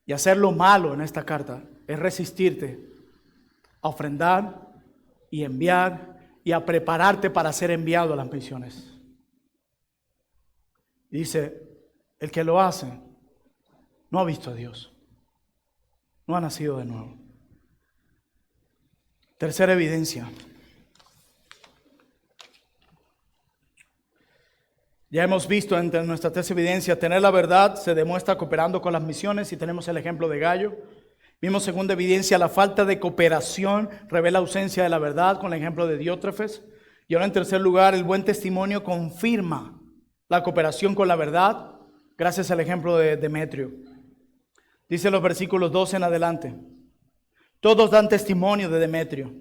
Y hacer lo malo en esta carta es resistirte a ofrendar y enviar y a prepararte para ser enviado a las misiones. Dice, el que lo hace no ha visto a Dios, no ha nacido de nuevo. Tercera evidencia. Ya hemos visto entre nuestra tercera evidencia, tener la verdad se demuestra cooperando con las misiones y tenemos el ejemplo de Gallo. Vimos segunda evidencia, la falta de cooperación revela ausencia de la verdad con el ejemplo de Diótrefes. Y ahora en tercer lugar, el buen testimonio confirma la cooperación con la verdad gracias al ejemplo de Demetrio. Dice los versículos 12 en adelante. Todos dan testimonio de Demetrio.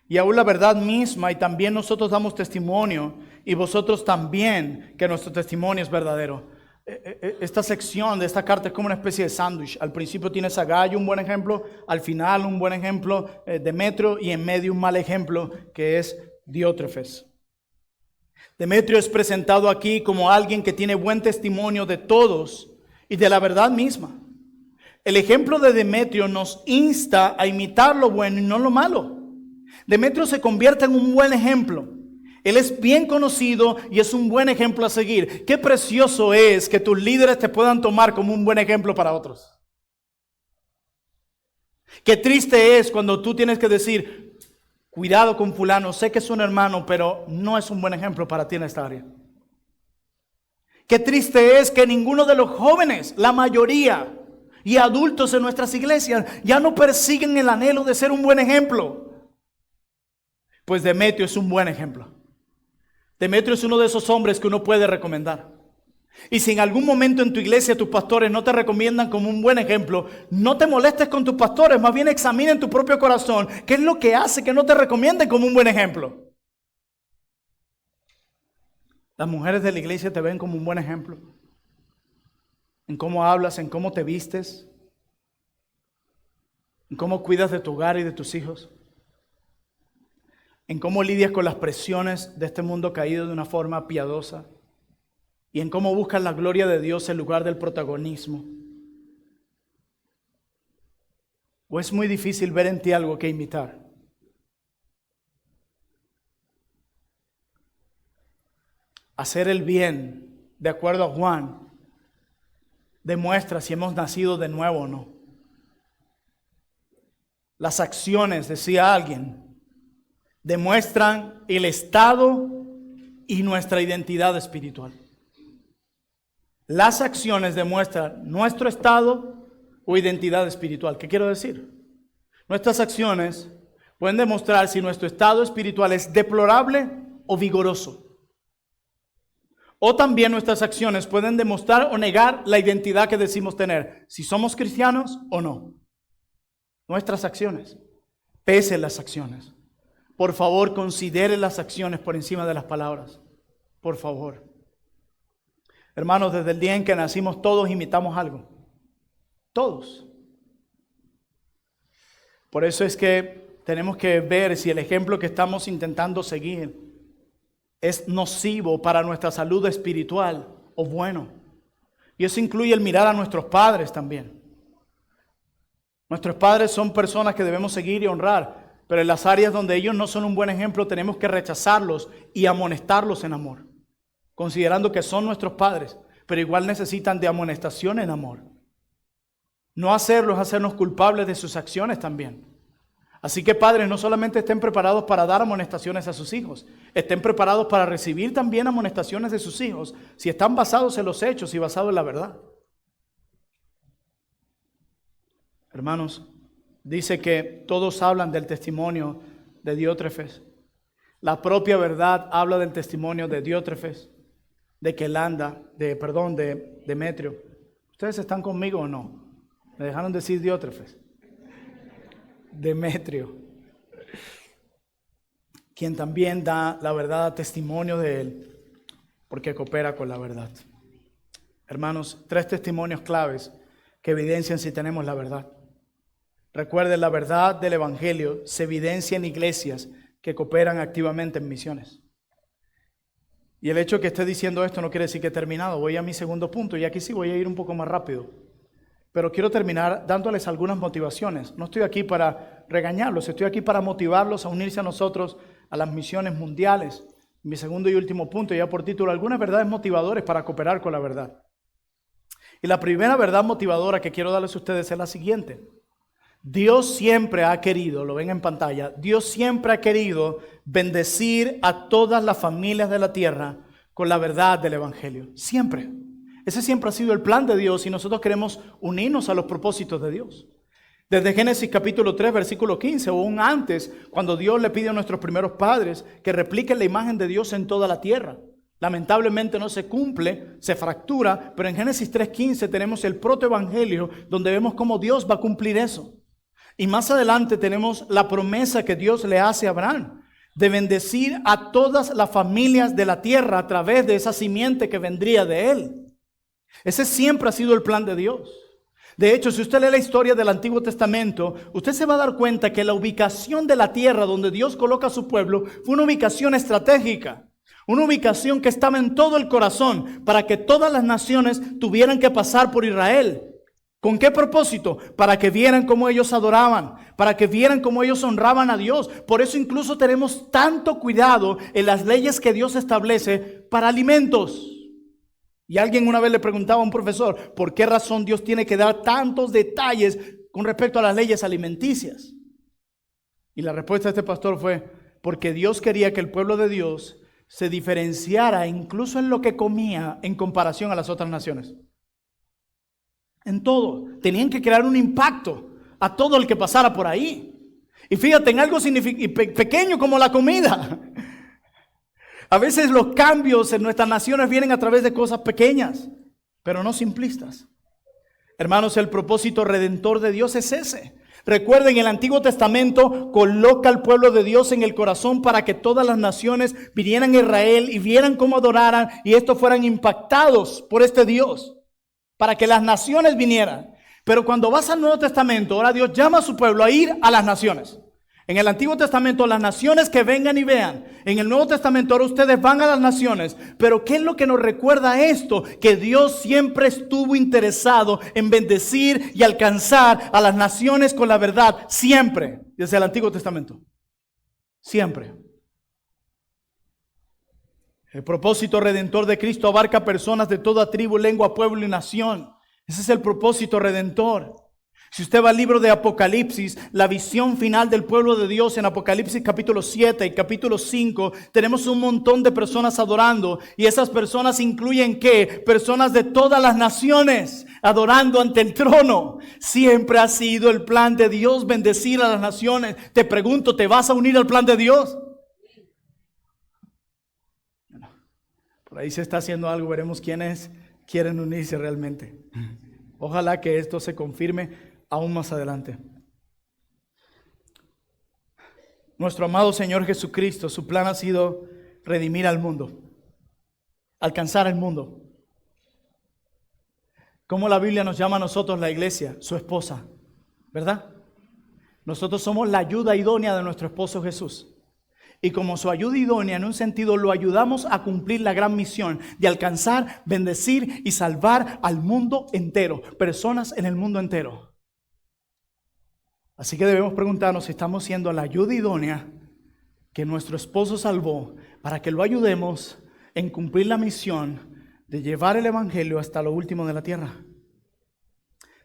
Y aún la verdad misma, y también nosotros damos testimonio, y vosotros también, que nuestro testimonio es verdadero. Esta sección de esta carta es como una especie de sándwich. Al principio tienes a Gallo, un buen ejemplo, al final un buen ejemplo, Demetrio, y en medio un mal ejemplo, que es Diótrefes. Demetrio es presentado aquí como alguien que tiene buen testimonio de todos y de la verdad misma. El ejemplo de Demetrio nos insta a imitar lo bueno y no lo malo. Demetrio se convierte en un buen ejemplo. Él es bien conocido y es un buen ejemplo a seguir. Qué precioso es que tus líderes te puedan tomar como un buen ejemplo para otros. Qué triste es cuando tú tienes que decir, cuidado con fulano, sé que es un hermano, pero no es un buen ejemplo para ti en esta área. Qué triste es que ninguno de los jóvenes, la mayoría, y adultos en nuestras iglesias ya no persiguen el anhelo de ser un buen ejemplo. Pues Demetrio es un buen ejemplo. Demetrio es uno de esos hombres que uno puede recomendar. Y si en algún momento en tu iglesia tus pastores no te recomiendan como un buen ejemplo, no te molestes con tus pastores, más bien examina en tu propio corazón qué es lo que hace que no te recomienden como un buen ejemplo. Las mujeres de la iglesia te ven como un buen ejemplo. En cómo hablas, en cómo te vistes, en cómo cuidas de tu hogar y de tus hijos, en cómo lidias con las presiones de este mundo caído de una forma piadosa y en cómo buscas la gloria de Dios en lugar del protagonismo. ¿O es muy difícil ver en ti algo que imitar? Hacer el bien, de acuerdo a Juan, demuestra si hemos nacido de nuevo o no. Las acciones, decía alguien, demuestran el estado y nuestra identidad espiritual. Las acciones demuestran nuestro estado o identidad espiritual. ¿Qué quiero decir? Nuestras acciones pueden demostrar si nuestro estado espiritual es deplorable o vigoroso. O también nuestras acciones pueden demostrar o negar la identidad que decimos tener, si somos cristianos o no. Nuestras acciones, pese las acciones. Por favor, considere las acciones por encima de las palabras. Por favor. Hermanos, desde el día en que nacimos todos imitamos algo. Todos. Por eso es que tenemos que ver si el ejemplo que estamos intentando seguir es nocivo para nuestra salud espiritual o bueno. Y eso incluye el mirar a nuestros padres también. Nuestros padres son personas que debemos seguir y honrar, pero en las áreas donde ellos no son un buen ejemplo tenemos que rechazarlos y amonestarlos en amor, considerando que son nuestros padres, pero igual necesitan de amonestación en amor. No hacerlo es hacernos culpables de sus acciones también. Así que padres, no solamente estén preparados para dar amonestaciones a sus hijos, estén preparados para recibir también amonestaciones de sus hijos, si están basados en los hechos y basados en la verdad. Hermanos, dice que todos hablan del testimonio de Diótrefes. La propia verdad habla del testimonio de Diótrefes, de Demetrio. ¿Ustedes están conmigo o no? ¿Me dejaron decir Diótrefes? Demetrio, quien también da la verdad, testimonio de él, porque coopera con la verdad. Hermanos, 3 testimonios claves que evidencian si tenemos la verdad. Recuerden, la verdad del Evangelio se evidencia en iglesias que cooperan activamente en misiones. Y el hecho de que esté diciendo esto no quiere decir que he terminado. Voy a mi segundo punto y aquí sí voy a ir un poco más rápido. Pero quiero terminar dándoles algunas motivaciones. No estoy aquí para regañarlos, estoy aquí para motivarlos a unirse a nosotros a las misiones mundiales. Mi segundo y último punto, ya por título, algunas verdades motivadoras para cooperar con la verdad. Y la primera verdad motivadora que quiero darles a ustedes es la siguiente. Dios siempre ha querido, lo ven en pantalla, Dios siempre ha querido bendecir a todas las familias de la tierra con la verdad del Evangelio. Siempre. Ese siempre ha sido el plan de Dios y nosotros queremos unirnos a los propósitos de Dios. Desde Génesis capítulo 3, versículo 15, o aún antes, cuando Dios le pide a nuestros primeros padres que repliquen la imagen de Dios en toda la tierra. Lamentablemente no se cumple, se fractura, pero en Génesis 3:15 tenemos el protoevangelio donde vemos cómo Dios va a cumplir eso. Y más adelante tenemos la promesa que Dios le hace a Abraham de bendecir a todas las familias de la tierra a través de esa simiente que vendría de él. Ese siempre ha sido el plan de Dios. De hecho, si usted lee la historia del Antiguo Testamento, usted se va a dar cuenta que la ubicación de la tierra donde Dios coloca a su pueblo fue una ubicación estratégica. Una ubicación que estaba en todo el corazón para que todas las naciones tuvieran que pasar por Israel. ¿Con qué propósito? Para que vieran cómo ellos adoraban, para que vieran cómo ellos honraban a Dios. Por eso incluso tenemos tanto cuidado en las leyes que Dios establece para alimentos. Y alguien una vez le preguntaba a un profesor, ¿por qué razón Dios tiene que dar tantos detalles con respecto a las leyes alimenticias? Y la respuesta de este pastor fue, porque Dios quería que el pueblo de Dios se diferenciara incluso en lo que comía en comparación a las otras naciones. En todo. Tenían que crear un impacto a todo el que pasara por ahí. Y fíjate, en algo pequeño como la comida. A veces los cambios en nuestras naciones vienen a través de cosas pequeñas, pero no simplistas. Hermanos, el propósito redentor de Dios es ese. Recuerden, el Antiguo Testamento coloca al pueblo de Dios en el corazón para que todas las naciones vinieran a Israel y vieran cómo adoraran y estos fueran impactados por este Dios, para que las naciones vinieran. Pero cuando vas al Nuevo Testamento, ahora Dios llama a su pueblo a ir a las naciones. En el Antiguo Testamento, las naciones que vengan y vean. En el Nuevo Testamento, ahora ustedes van a las naciones. Pero ¿qué es lo que nos recuerda esto? Que Dios siempre estuvo interesado en bendecir y alcanzar a las naciones con la verdad. Siempre. Desde el Antiguo Testamento. Siempre. El propósito redentor de Cristo abarca personas de toda tribu, lengua, pueblo y nación. Ese es el propósito redentor. Si usted va al libro de Apocalipsis, la visión final del pueblo de Dios en Apocalipsis capítulo 7 y capítulo 5, tenemos un montón de personas adorando. Y esas personas incluyen ¿qué? Personas de todas las naciones adorando ante el trono. Siempre ha sido el plan de Dios bendecir a las naciones. Te pregunto, ¿te vas a unir al plan de Dios? Por ahí se está haciendo algo, veremos quiénes quieren unirse realmente. Ojalá que esto se confirme aún más adelante. Nuestro amado Señor Jesucristo, su plan ha sido redimir al mundo, alcanzar al mundo. Como la Biblia nos llama a nosotros la iglesia, su esposa, ¿verdad? Nosotros somos la ayuda idónea de nuestro esposo Jesús. Y como su ayuda idónea, en un sentido, lo ayudamos a cumplir la gran misión de alcanzar, bendecir y salvar al mundo entero, personas en el mundo entero. Así que debemos preguntarnos si estamos siendo la ayuda idónea que nuestro esposo salvó para que lo ayudemos en cumplir la misión de llevar el evangelio hasta lo último de la tierra.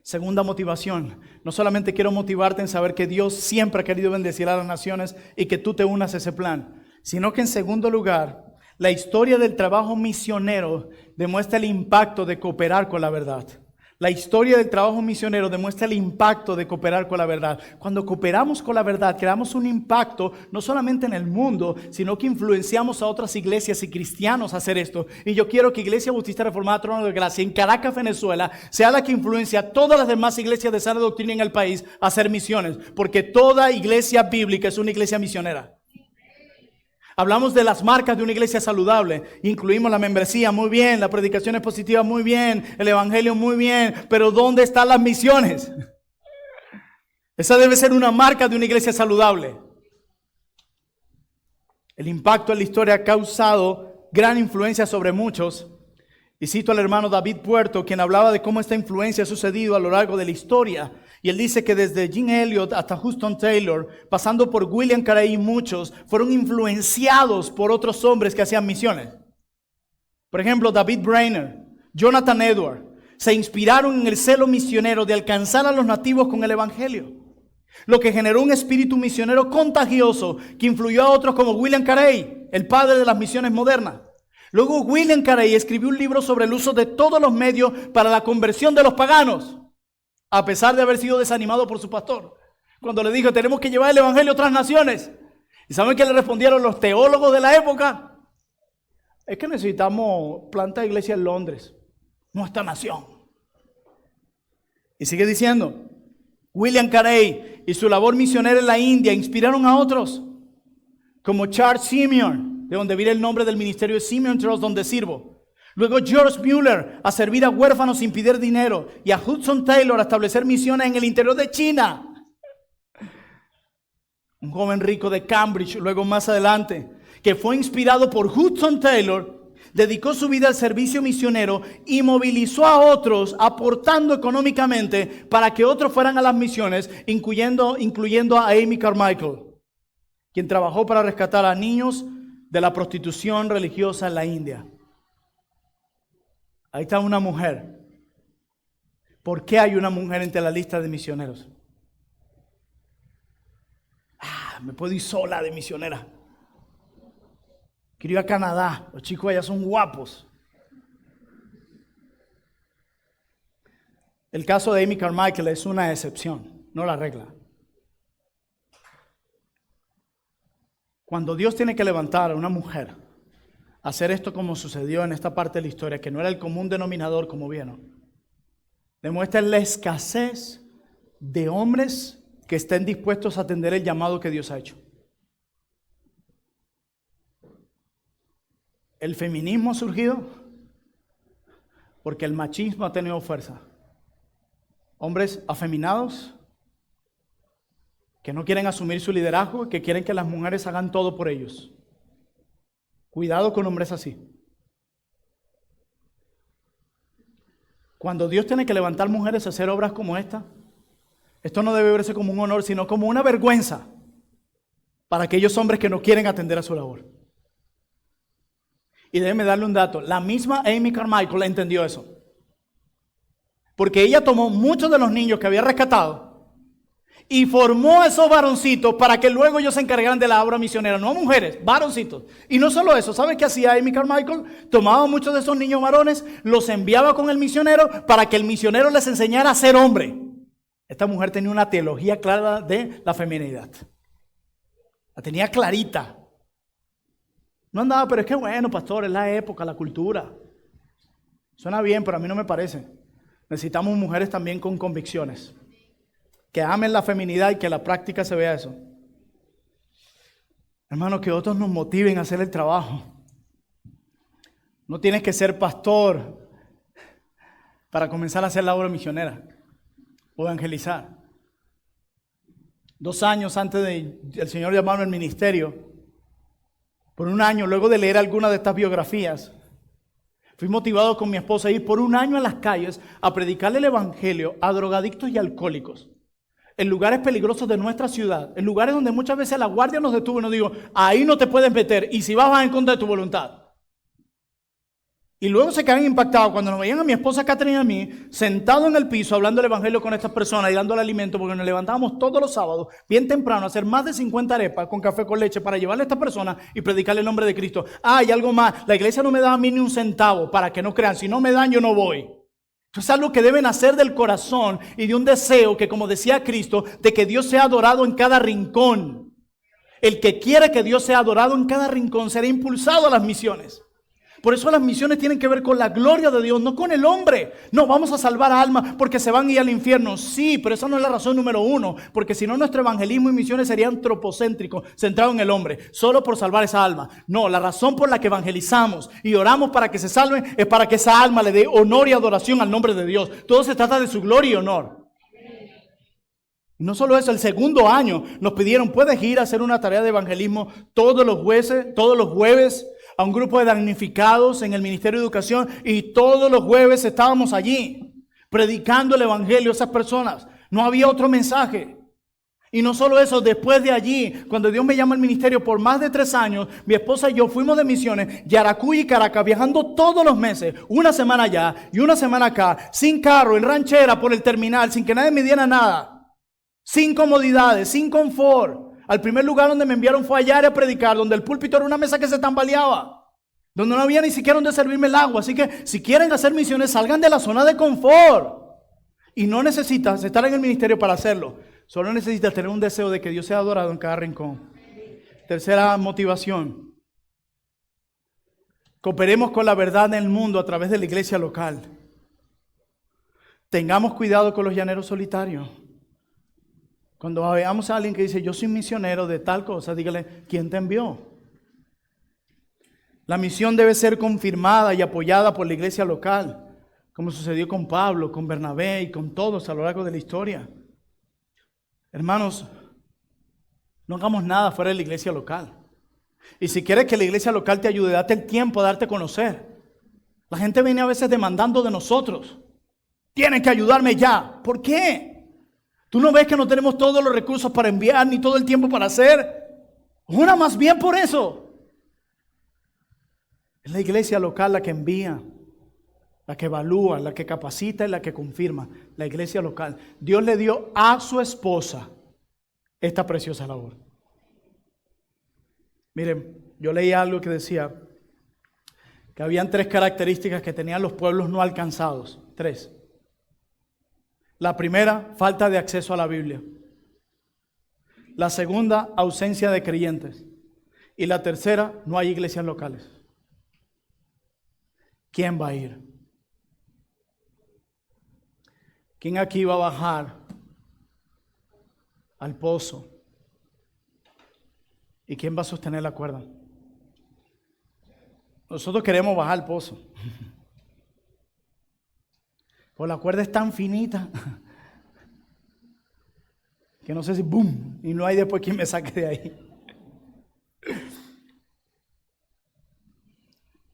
Segunda motivación, no solamente quiero motivarte en saber que Dios siempre ha querido bendecir a las naciones y que tú te unas a ese plan, sino que en segundo lugar, la historia del trabajo misionero demuestra el impacto de cooperar con la verdad. La historia del trabajo misionero demuestra el impacto de cooperar con la verdad. Cuando cooperamos con la verdad, creamos un impacto no solamente en el mundo, sino que influenciamos a otras iglesias y cristianos a hacer esto. Y yo quiero que Iglesia Bautista Reformada Trono de Gracia en Caracas, Venezuela, sea la que influencia a todas las demás iglesias de sana doctrina en el país a hacer misiones. Porque toda iglesia bíblica es una iglesia misionera. Hablamos de las marcas de una iglesia saludable. Incluimos la membresía, muy bien. La predicación es positiva, muy bien. El evangelio, muy bien. Pero ¿dónde están las misiones? Esa debe ser una marca de una iglesia saludable. El impacto en la historia ha causado gran influencia sobre muchos. Y cito al hermano David Puerto, quien hablaba de cómo esta influencia ha sucedido a lo largo de la historia. Y él dice que desde Jim Elliot hasta Huston Taylor, pasando por William Carey y muchos, fueron influenciados por otros hombres que hacían misiones. Por ejemplo, David Brainerd, Jonathan Edwards, se inspiraron en el celo misionero de alcanzar a los nativos con el evangelio. lo que generó un espíritu misionero contagioso que influyó a otros como William Carey, el padre de las misiones modernas. Luego William Carey escribió un libro sobre el uso de todos los medios para la conversión de los paganos, a pesar de haber sido desanimado por su pastor, cuando le dijo: tenemos que llevar el evangelio a otras naciones. ¿Y saben qué le respondieron los teólogos de la época? Es que necesitamos plantar iglesia en Londres, nuestra nación. Y sigue diciendo: William Carey y su labor misionera en la India inspiraron a otros, como Charles Simeon, de donde viene el nombre del ministerio de Simeon Trust, donde sirvo. Luego George Mueller a servir a huérfanos sin pedir dinero, y a Hudson Taylor a establecer misiones en el interior de China. Un joven rico de Cambridge, luego más adelante, que fue inspirado por Hudson Taylor, dedicó su vida al servicio misionero y movilizó a otros aportando económicamente para que otros fueran a las misiones, incluyendo a Amy Carmichael, quien trabajó para rescatar a niños de la prostitución religiosa en la India. Ahí está una mujer. ¿Por qué hay una mujer entre la lista de misioneros? Me puedo ir sola de misionera. Quiero ir a Canadá. Los chicos allá son guapos. El caso de Amy Carmichael es una excepción, no la regla. Cuando Dios tiene que levantar a una mujer a hacer esto como sucedió en esta parte de la historia, que no era el común denominador como vieron, demuestra la escasez de hombres que estén dispuestos a atender el llamado que Dios ha hecho. El feminismo ha surgido porque el machismo ha tenido fuerza. Hombres afeminados que no quieren asumir su liderazgo, que quieren que las mujeres hagan todo por ellos. Cuidado con hombres así. Cuando Dios tiene que levantar mujeres a hacer obras como esta, esto no debe verse como un honor, sino como una vergüenza para aquellos hombres que no quieren atender a su labor. Y déjeme darle un dato. La misma Amy Carmichael entendió eso. Porque ella tomó muchos de los niños que había rescatado y formó a esos varoncitos para que luego ellos se encargaran de la obra misionera. No mujeres, varoncitos. Y no solo eso. ¿Sabe qué hacía Amy Carmichael? Tomaba muchos de esos niños varones, los enviaba con el misionero para que el misionero les enseñara a ser hombre. Esta mujer tenía una teología clara de la feminidad. La tenía clarita. No andaba, pero es que bueno, pastor, es la época, la cultura. Suena bien, pero a mí no me parece. Necesitamos mujeres también con convicciones, que amen la feminidad y que en la práctica se vea eso. Hermano, que otros nos motiven a hacer el trabajo. No tienes que ser pastor para comenzar a hacer la obra misionera o evangelizar. 2 años antes del Señor llamarme al ministerio, por 1 año, luego de leer algunas de estas biografías, fui motivado con mi esposa a ir por 1 año a las calles a predicarle el evangelio a drogadictos y alcohólicos, en lugares peligrosos de nuestra ciudad, en lugares donde muchas veces la guardia nos detuvo y nos dijo: ahí no te puedes meter, y si vas en contra de tu voluntad. Y luego se quedan impactados cuando nos veían a mi esposa Catherine y a mí sentados en el piso hablando el evangelio con estas personas y dándole alimento, porque nos levantábamos todos los sábados bien temprano a hacer más de 50 arepas con café con leche para llevarle a estas personas y predicarle el nombre de Cristo. Y algo más, la iglesia no me da a mí ni un centavo, para que no crean, si no me dan yo no voy. Esto es algo que deben hacer del corazón y de un deseo que, como decía Cristo, de que Dios sea adorado en cada rincón. El que quiere que Dios sea adorado en cada rincón será impulsado a las misiones. Por eso las misiones tienen que ver con la gloria de Dios, no con el hombre. No, vamos a salvar almas porque se van a ir al infierno. Sí, pero esa no es la razón número 1. Porque si no, nuestro evangelismo y misiones serían antropocéntricos, centrados en el hombre, solo por salvar esa alma. No, la razón por la que evangelizamos y oramos para que se salven es para que esa alma le dé honor y adoración al nombre de Dios. Todo se trata de su gloria y honor. Y no solo eso, el 2.º año nos pidieron: puedes ir a hacer una tarea de evangelismo todos los jueves, a un grupo de damnificados en el Ministerio de Educación, y todos los jueves estábamos allí predicando el evangelio a esas personas. No había otro mensaje. Y no solo eso, después de allí, cuando Dios me llama al ministerio por más de 3 años, mi esposa y yo fuimos de misiones, Yaracuy y Caracas, viajando todos los meses, 1 semana allá y 1 semana acá, sin carro, en ranchera, por el terminal, sin que nadie me diera nada. sin comodidades, sin confort. Al primer lugar donde me enviaron fue allá a predicar, donde el púlpito era una mesa que se tambaleaba, donde no había ni siquiera donde servirme el agua. Así que si quieren hacer misiones, salgan de la zona de confort. Y no necesitas estar en el ministerio para hacerlo. Solo necesitas tener un deseo de que Dios sea adorado en cada rincón. Tercera motivación. Cooperemos con la verdad en el mundo a través de la iglesia local. Tengamos cuidado con los llaneros solitarios. Cuando veamos a alguien que dice, yo soy misionero de tal cosa, dígale, ¿quién te envió? La misión debe ser confirmada y apoyada por la iglesia local, como sucedió con Pablo, con Bernabé y con todos a lo largo de la historia. Hermanos, no hagamos nada fuera de la iglesia local. Y si quieres que la iglesia local te ayude, date el tiempo de darte a conocer. La gente viene a veces demandando de nosotros. Tienen que ayudarme ya. ¿Por qué? ¿Tú no ves que no tenemos todos los recursos para enviar ni todo el tiempo para hacer? Ora más bien por eso. Es la iglesia local la que envía, la que evalúa, la que capacita y la que confirma. La iglesia local. Dios le dio a su esposa esta preciosa labor. Miren, yo leí algo que decía que habían 3 características que tenían los pueblos no alcanzados. 3. La primera, falta de acceso a la Biblia. La segunda, ausencia de creyentes. Y la tercera, no hay iglesias locales. ¿Quién va a ir? ¿Quién aquí va a bajar al pozo? ¿Y quién va a sostener la cuerda? Nosotros queremos bajar al pozo. Pues la cuerda es tan finita que no sé si ¡boom! Y no hay después quien me saque de ahí.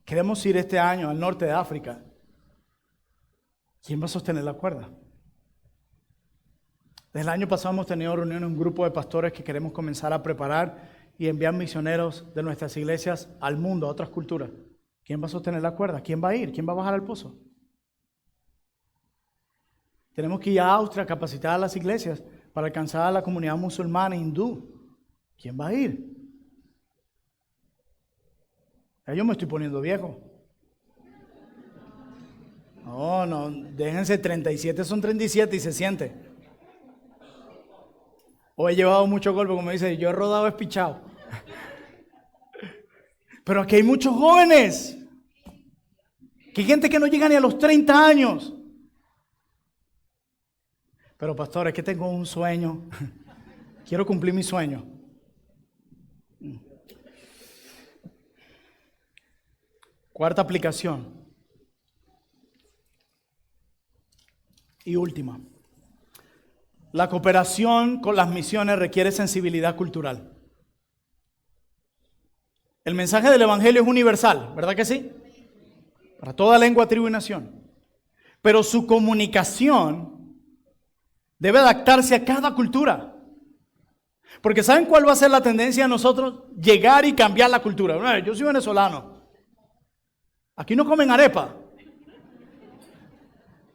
Queremos ir este año al norte de África. ¿Quién va a sostener la cuerda? Desde el año pasado hemos tenido reuniones, un grupo de pastores que queremos comenzar a preparar y enviar misioneros de nuestras iglesias al mundo, a otras culturas. ¿Quién va a sostener la cuerda? ¿Quién va a ir? ¿Quién va a bajar al pozo? Tenemos que ir a Austria a capacitar a las iglesias para alcanzar a la comunidad musulmana e hindú. ¿Quién va a ir? Ya yo me estoy poniendo viejo. No, déjense, 37 son 37 y se siente. O he llevado mucho golpe, como dice, yo he rodado espichado. Pero aquí hay muchos jóvenes. Que hay gente que no llega ni a los 30 años. Pero pastor, es que tengo un sueño. Quiero cumplir mi sueño. Cuarta aplicación. Y última. La cooperación con las misiones requiere sensibilidad cultural. El mensaje del Evangelio es universal, ¿verdad que sí? Para toda lengua, tribu y nación. Pero su comunicación debe adaptarse a cada cultura. Porque ¿saben cuál va a ser la tendencia de nosotros? Llegar y cambiar la cultura. Bueno, yo soy venezolano. Aquí no comen arepa.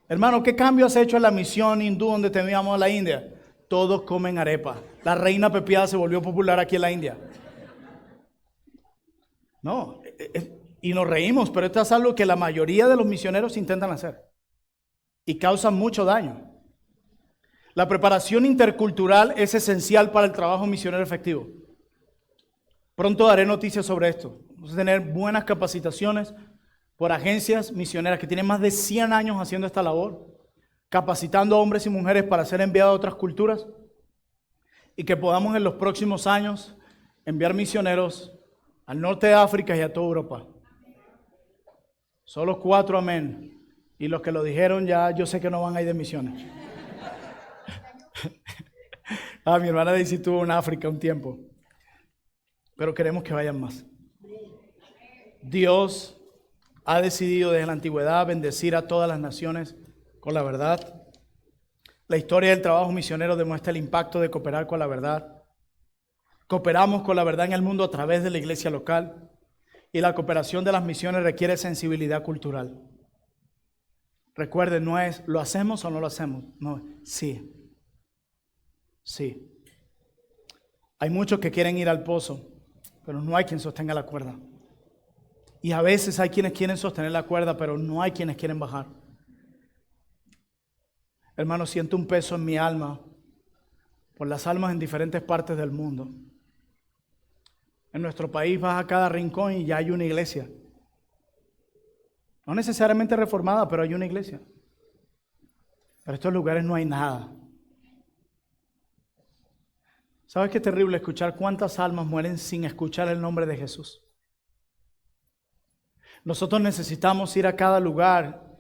Hermano, ¿qué cambio has hecho en la misión hindú donde te enviamos a la India? Todos comen arepa. La reina pepiada se volvió popular aquí en la India. No, y nos reímos, pero esto es algo que la mayoría de los misioneros intentan hacer. Y causan mucho daño. La preparación intercultural es esencial para el trabajo misionero efectivo. Pronto daré noticias sobre esto. Vamos a tener buenas capacitaciones por agencias misioneras que tienen más de 100 años haciendo esta labor, capacitando a hombres y mujeres para ser enviados a otras culturas y que podamos en los próximos años enviar misioneros al norte de África y a toda Europa. Solo 4 amén. Y los que lo dijeron ya yo sé que no van a ir de misiones. Mi hermana dice tuvo en África un tiempo. Pero queremos que vayan más. Dios ha decidido desde la antigüedad bendecir a todas las naciones con la verdad. La historia del trabajo misionero demuestra el impacto de cooperar con la verdad. Cooperamos con la verdad en el mundo a través de la iglesia local. Y la cooperación de las misiones requiere sensibilidad cultural. Recuerden, no es ¿lo hacemos o no lo hacemos? No, sí. Sí. Hay muchos que quieren ir al pozo, pero no hay quien sostenga la cuerda. Y a veces hay quienes quieren sostener la cuerda, pero no hay quienes quieren bajar. Hermano, siento un peso en mi alma por las almas en diferentes partes del mundo. En nuestro país vas a cada rincón y ya hay una iglesia. No necesariamente reformada, pero hay una iglesia. Pero en estos lugares no hay nada. ¿Sabes qué terrible escuchar cuántas almas mueren sin escuchar el nombre de Jesús? Nosotros necesitamos ir a cada lugar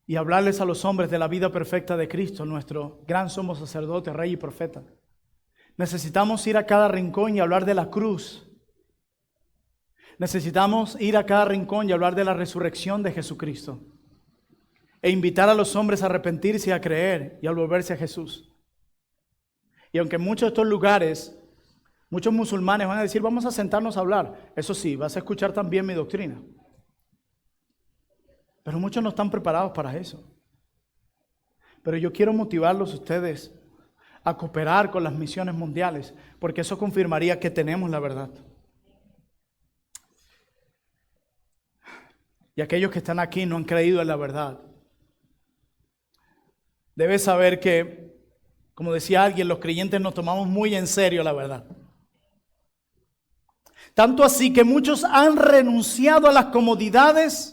y hablarles a los hombres de la vida perfecta de Cristo, nuestro gran sumo sacerdote, rey y profeta. Necesitamos ir a cada rincón y hablar de la cruz. Necesitamos ir a cada rincón y hablar de la resurrección de Jesucristo. E invitar a los hombres a arrepentirse y a creer y a volverse a Jesús. Y aunque en muchos de estos lugares, muchos musulmanes van a decir, vamos a sentarnos a hablar. Eso sí, vas a escuchar también mi doctrina. Pero muchos no están preparados para eso. Pero yo quiero motivarlos a ustedes a cooperar con las misiones mundiales, porque eso confirmaría que tenemos la verdad. Y aquellos que están aquí no han creído en la verdad. Debes saber que, como decía alguien, los creyentes nos tomamos muy en serio la verdad. Tanto así que muchos han renunciado a las comodidades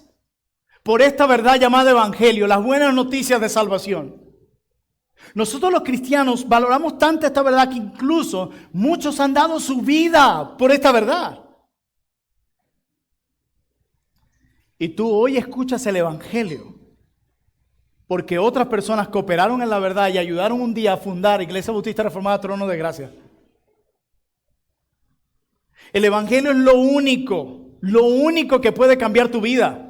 por esta verdad llamada evangelio, las buenas noticias de salvación. Nosotros los cristianos valoramos tanto esta verdad que incluso muchos han dado su vida por esta verdad. Y tú hoy escuchas el evangelio porque otras personas cooperaron en la verdad y ayudaron un día a fundar Iglesia Bautista Reformada Trono de Gracia. El evangelio es lo único que puede cambiar tu vida.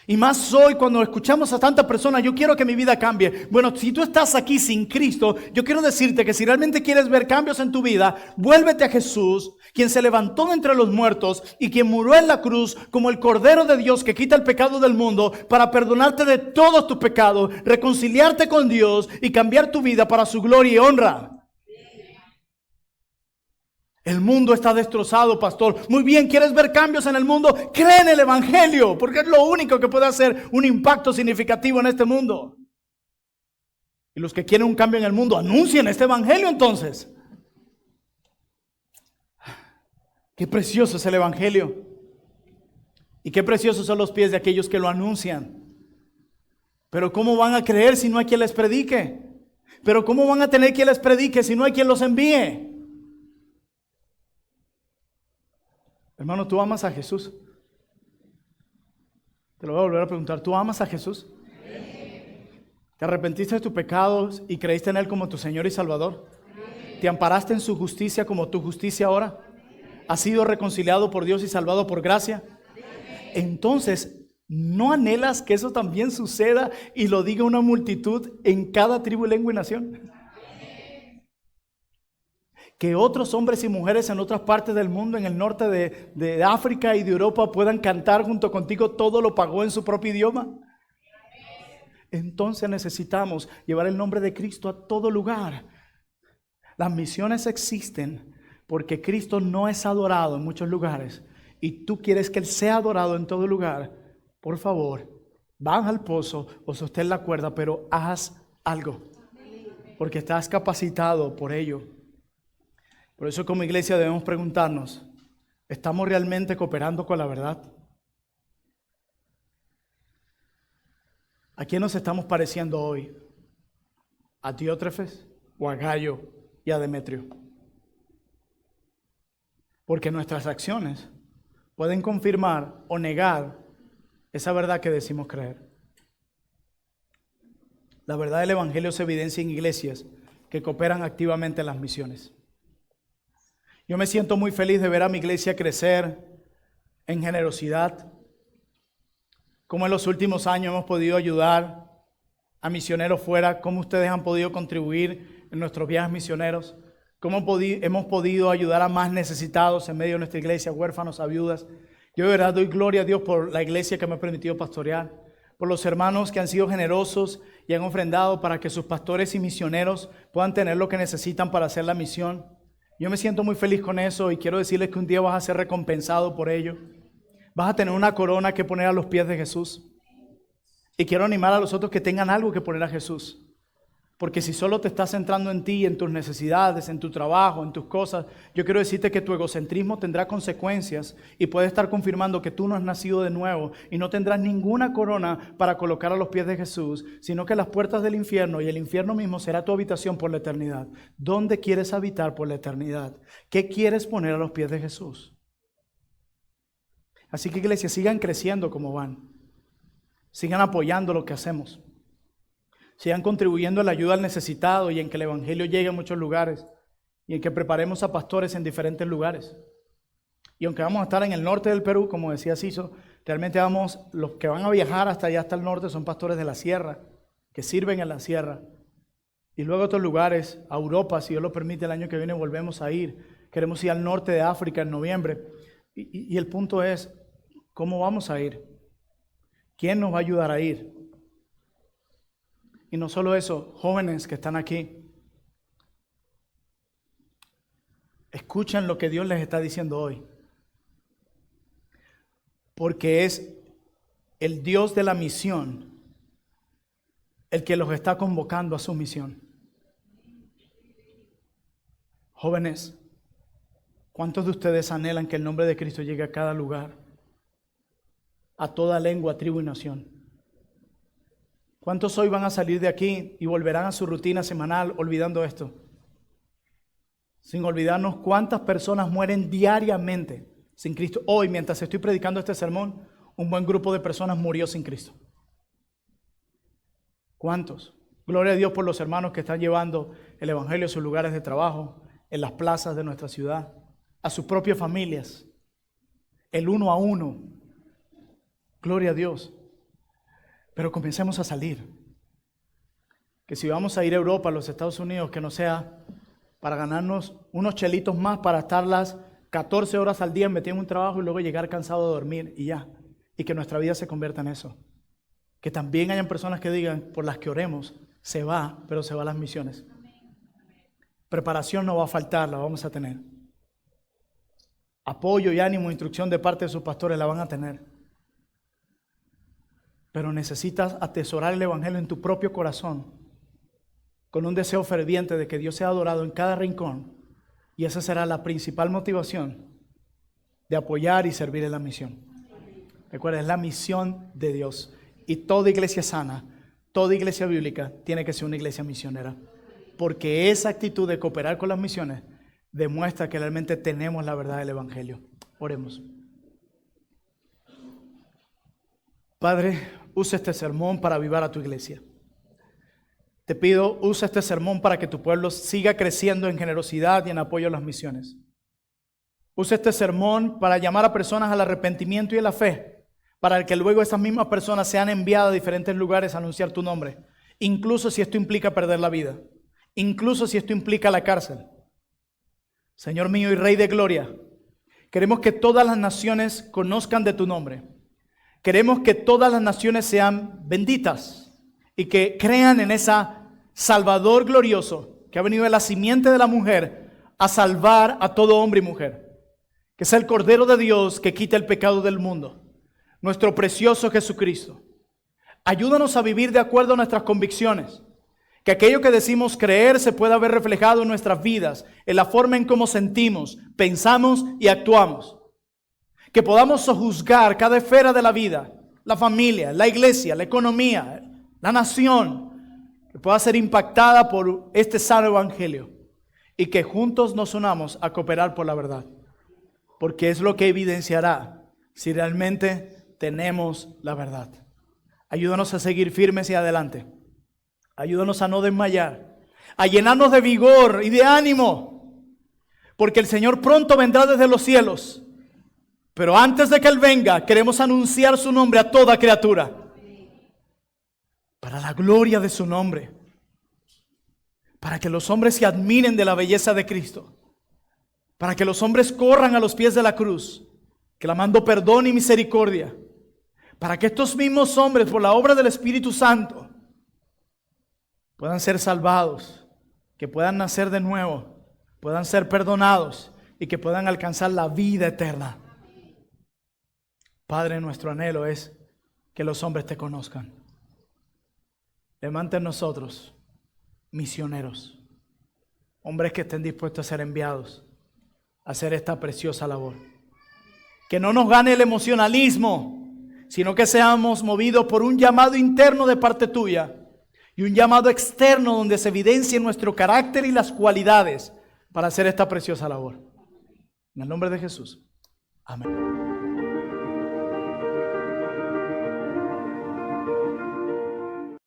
Y más hoy cuando escuchamos a tantas personas, yo quiero que mi vida cambie. Bueno, si tú estás aquí sin Cristo, yo quiero decirte que si realmente quieres ver cambios en tu vida, vuélvete a Jesús, quien se levantó de entre los muertos y quien murió en la cruz como el Cordero de Dios que quita el pecado del mundo para perdonarte de todos tus pecados, reconciliarte con Dios y cambiar tu vida para su gloria y honra. El mundo está destrozado, pastor. Muy bien, ¿quieres ver cambios en el mundo? Cree en el evangelio, porque es lo único que puede hacer un impacto significativo en este mundo. Y los que quieren un cambio en el mundo, anuncien este evangelio entonces. Qué precioso es el evangelio. Y qué preciosos son los pies de aquellos que lo anuncian. Pero ¿cómo van a creer si no hay quien les predique? Pero ¿cómo van a tener quien les predique si no hay quien los envíe? Hermano, ¿tú amas a Jesús? Te lo voy a volver a preguntar. ¿Tú amas a Jesús? Sí. ¿Te arrepentiste de tus pecados y creíste en Él como tu Señor y Salvador? Sí. ¿Te amparaste en su justicia como tu justicia ahora? ¿Has sido reconciliado por Dios y salvado por gracia? Sí. Entonces, ¿no anhelas que eso también suceda y lo diga una multitud en cada tribu, lengua y nación? Que otros hombres y mujeres en otras partes del mundo, en el norte de África y de Europa, puedan cantar junto contigo, todo lo pagó en su propio idioma. Entonces necesitamos llevar el nombre de Cristo a todo lugar. Las misiones existen porque Cristo no es adorado en muchos lugares y tú quieres que Él sea adorado en todo lugar. Por favor, baja al pozo o sostén la cuerda, pero haz algo porque estás capacitado por ello. Por eso como iglesia debemos preguntarnos, ¿estamos realmente cooperando con la verdad? ¿A quién nos estamos pareciendo hoy? ¿A Diótrefes o a Gayo y a Demetrio? Porque nuestras acciones pueden confirmar o negar esa verdad que decimos creer. La verdad del evangelio se evidencia en iglesias que cooperan activamente en las misiones. Yo me siento muy feliz de ver a mi iglesia crecer en generosidad. Como en los últimos años hemos podido ayudar a misioneros fuera, cómo ustedes han podido contribuir en nuestros viajes misioneros, cómo hemos podido ayudar a más necesitados en medio de nuestra iglesia, huérfanos, a viudas. Yo de verdad doy gloria a Dios por la iglesia que me ha permitido pastorear, por los hermanos que han sido generosos y han ofrendado para que sus pastores y misioneros puedan tener lo que necesitan para hacer la misión. Yo me siento muy feliz con eso y quiero decirles que un día vas a ser recompensado por ello. Vas a tener una corona que poner a los pies de Jesús. Y quiero animar a los otros que tengan algo que poner a Jesús. Porque si solo te estás centrando en ti, en tus necesidades, en tu trabajo, en tus cosas, yo quiero decirte que tu egocentrismo tendrá consecuencias y puede estar confirmando que tú no has nacido de nuevo y no tendrás ninguna corona para colocar a los pies de Jesús, sino que las puertas del infierno y el infierno mismo será tu habitación por la eternidad. ¿Dónde quieres habitar por la eternidad? ¿Qué quieres poner a los pies de Jesús? Así que, iglesia, sigan creciendo como van. Sigan apoyando lo que hacemos. Sigan contribuyendo a la ayuda al necesitado y en que el evangelio llegue a muchos lugares y en que preparemos a pastores en diferentes lugares. Y aunque vamos a estar en el norte del Perú, como decía Ciso, realmente los que van a viajar hasta allá, hasta el norte, son pastores de la sierra, que sirven en la sierra. Y luego a otros lugares, a Europa, si Dios lo permite, el año que viene volvemos a ir. Queremos ir al norte de África en noviembre. Y el punto es, ¿cómo vamos a ir? ¿Quién nos va a ayudar a ir? Y no solo eso, jóvenes que están aquí, escuchen lo que Dios les está diciendo hoy. Porque es el Dios de la misión el que los está convocando a su misión. Jóvenes, ¿cuántos de ustedes anhelan que el nombre de Cristo llegue a cada lugar? A toda lengua, tribu y nación. ¿Cuántos hoy van a salir de aquí y volverán a su rutina semanal olvidando esto? Sin olvidarnos cuántas personas mueren diariamente sin Cristo. Hoy, mientras estoy predicando este sermón, un buen grupo de personas murió sin Cristo. ¿Cuántos? Gloria a Dios por los hermanos que están llevando el evangelio a sus lugares de trabajo, en las plazas de nuestra ciudad, a sus propias familias, el uno a uno. Gloria a Dios. Pero comencemos a salir. Que si vamos a ir a Europa, a los Estados Unidos, que no sea para ganarnos unos chelitos más para estar las 14 horas al día metidos en un trabajo y luego llegar cansado de dormir y ya. Y que nuestra vida se convierta en eso. Que también hayan personas que digan, por las que oremos, se va, pero se va a las misiones. Preparación no va a faltar, la vamos a tener. Apoyo y ánimo, instrucción de parte de sus pastores la van a tener. Pero necesitas atesorar el evangelio en tu propio corazón con un deseo ferviente de que Dios sea adorado en cada rincón, y esa será la principal motivación de apoyar y servir en la misión. Recuerda, es la misión de Dios, y toda iglesia sana, toda iglesia bíblica tiene que ser una iglesia misionera, porque esa actitud de cooperar con las misiones demuestra que realmente tenemos la verdad del evangelio. Oremos. Padre, usa este sermón para avivar a tu iglesia. Te pido, usa este sermón para que tu pueblo siga creciendo en generosidad y en apoyo a las misiones. Usa este sermón para llamar a personas al arrepentimiento y a la fe, para que luego esas mismas personas sean enviadas a diferentes lugares a anunciar tu nombre, incluso si esto implica perder la vida, incluso si esto implica la cárcel. Señor mío y Rey de gloria, queremos que todas las naciones conozcan de tu nombre. Queremos que todas las naciones sean benditas y que crean en esa Salvador glorioso que ha venido de la simiente de la mujer a salvar a todo hombre y mujer. Que es el Cordero de Dios que quita el pecado del mundo, nuestro precioso Jesucristo. Ayúdanos a vivir de acuerdo a nuestras convicciones. Que aquello que decimos creer se pueda ver reflejado en nuestras vidas, en la forma en cómo sentimos, pensamos y actuamos. Que podamos sojuzgar cada esfera de la vida, la familia, la iglesia, la economía, la nación, que pueda ser impactada por este sano evangelio y que juntos nos unamos a cooperar por la verdad, porque es lo que evidenciará si realmente tenemos la verdad. Ayúdanos a seguir firmes y adelante. Ayúdanos a no desmayar, a llenarnos de vigor y de ánimo, porque el Señor pronto vendrá desde los cielos. Pero antes de que Él venga, queremos anunciar su nombre a toda criatura. Para la gloria de su nombre. Para que los hombres se admiren de la belleza de Cristo. Para que los hombres corran a los pies de la cruz, clamando perdón y misericordia. para que estos mismos hombres, por la obra del Espíritu Santo, puedan ser salvados, que puedan nacer de nuevo, puedan ser perdonados y que puedan alcanzar la vida eterna. Padre, nuestro anhelo es que los hombres te conozcan. Levanta en nosotros misioneros, hombres que estén dispuestos a ser enviados a hacer esta preciosa labor. Que no nos gane el emocionalismo, sino que seamos movidos por un llamado interno de parte tuya y un llamado externo donde se evidencie nuestro carácter y las cualidades para hacer esta preciosa labor. En el nombre de Jesús. Amén.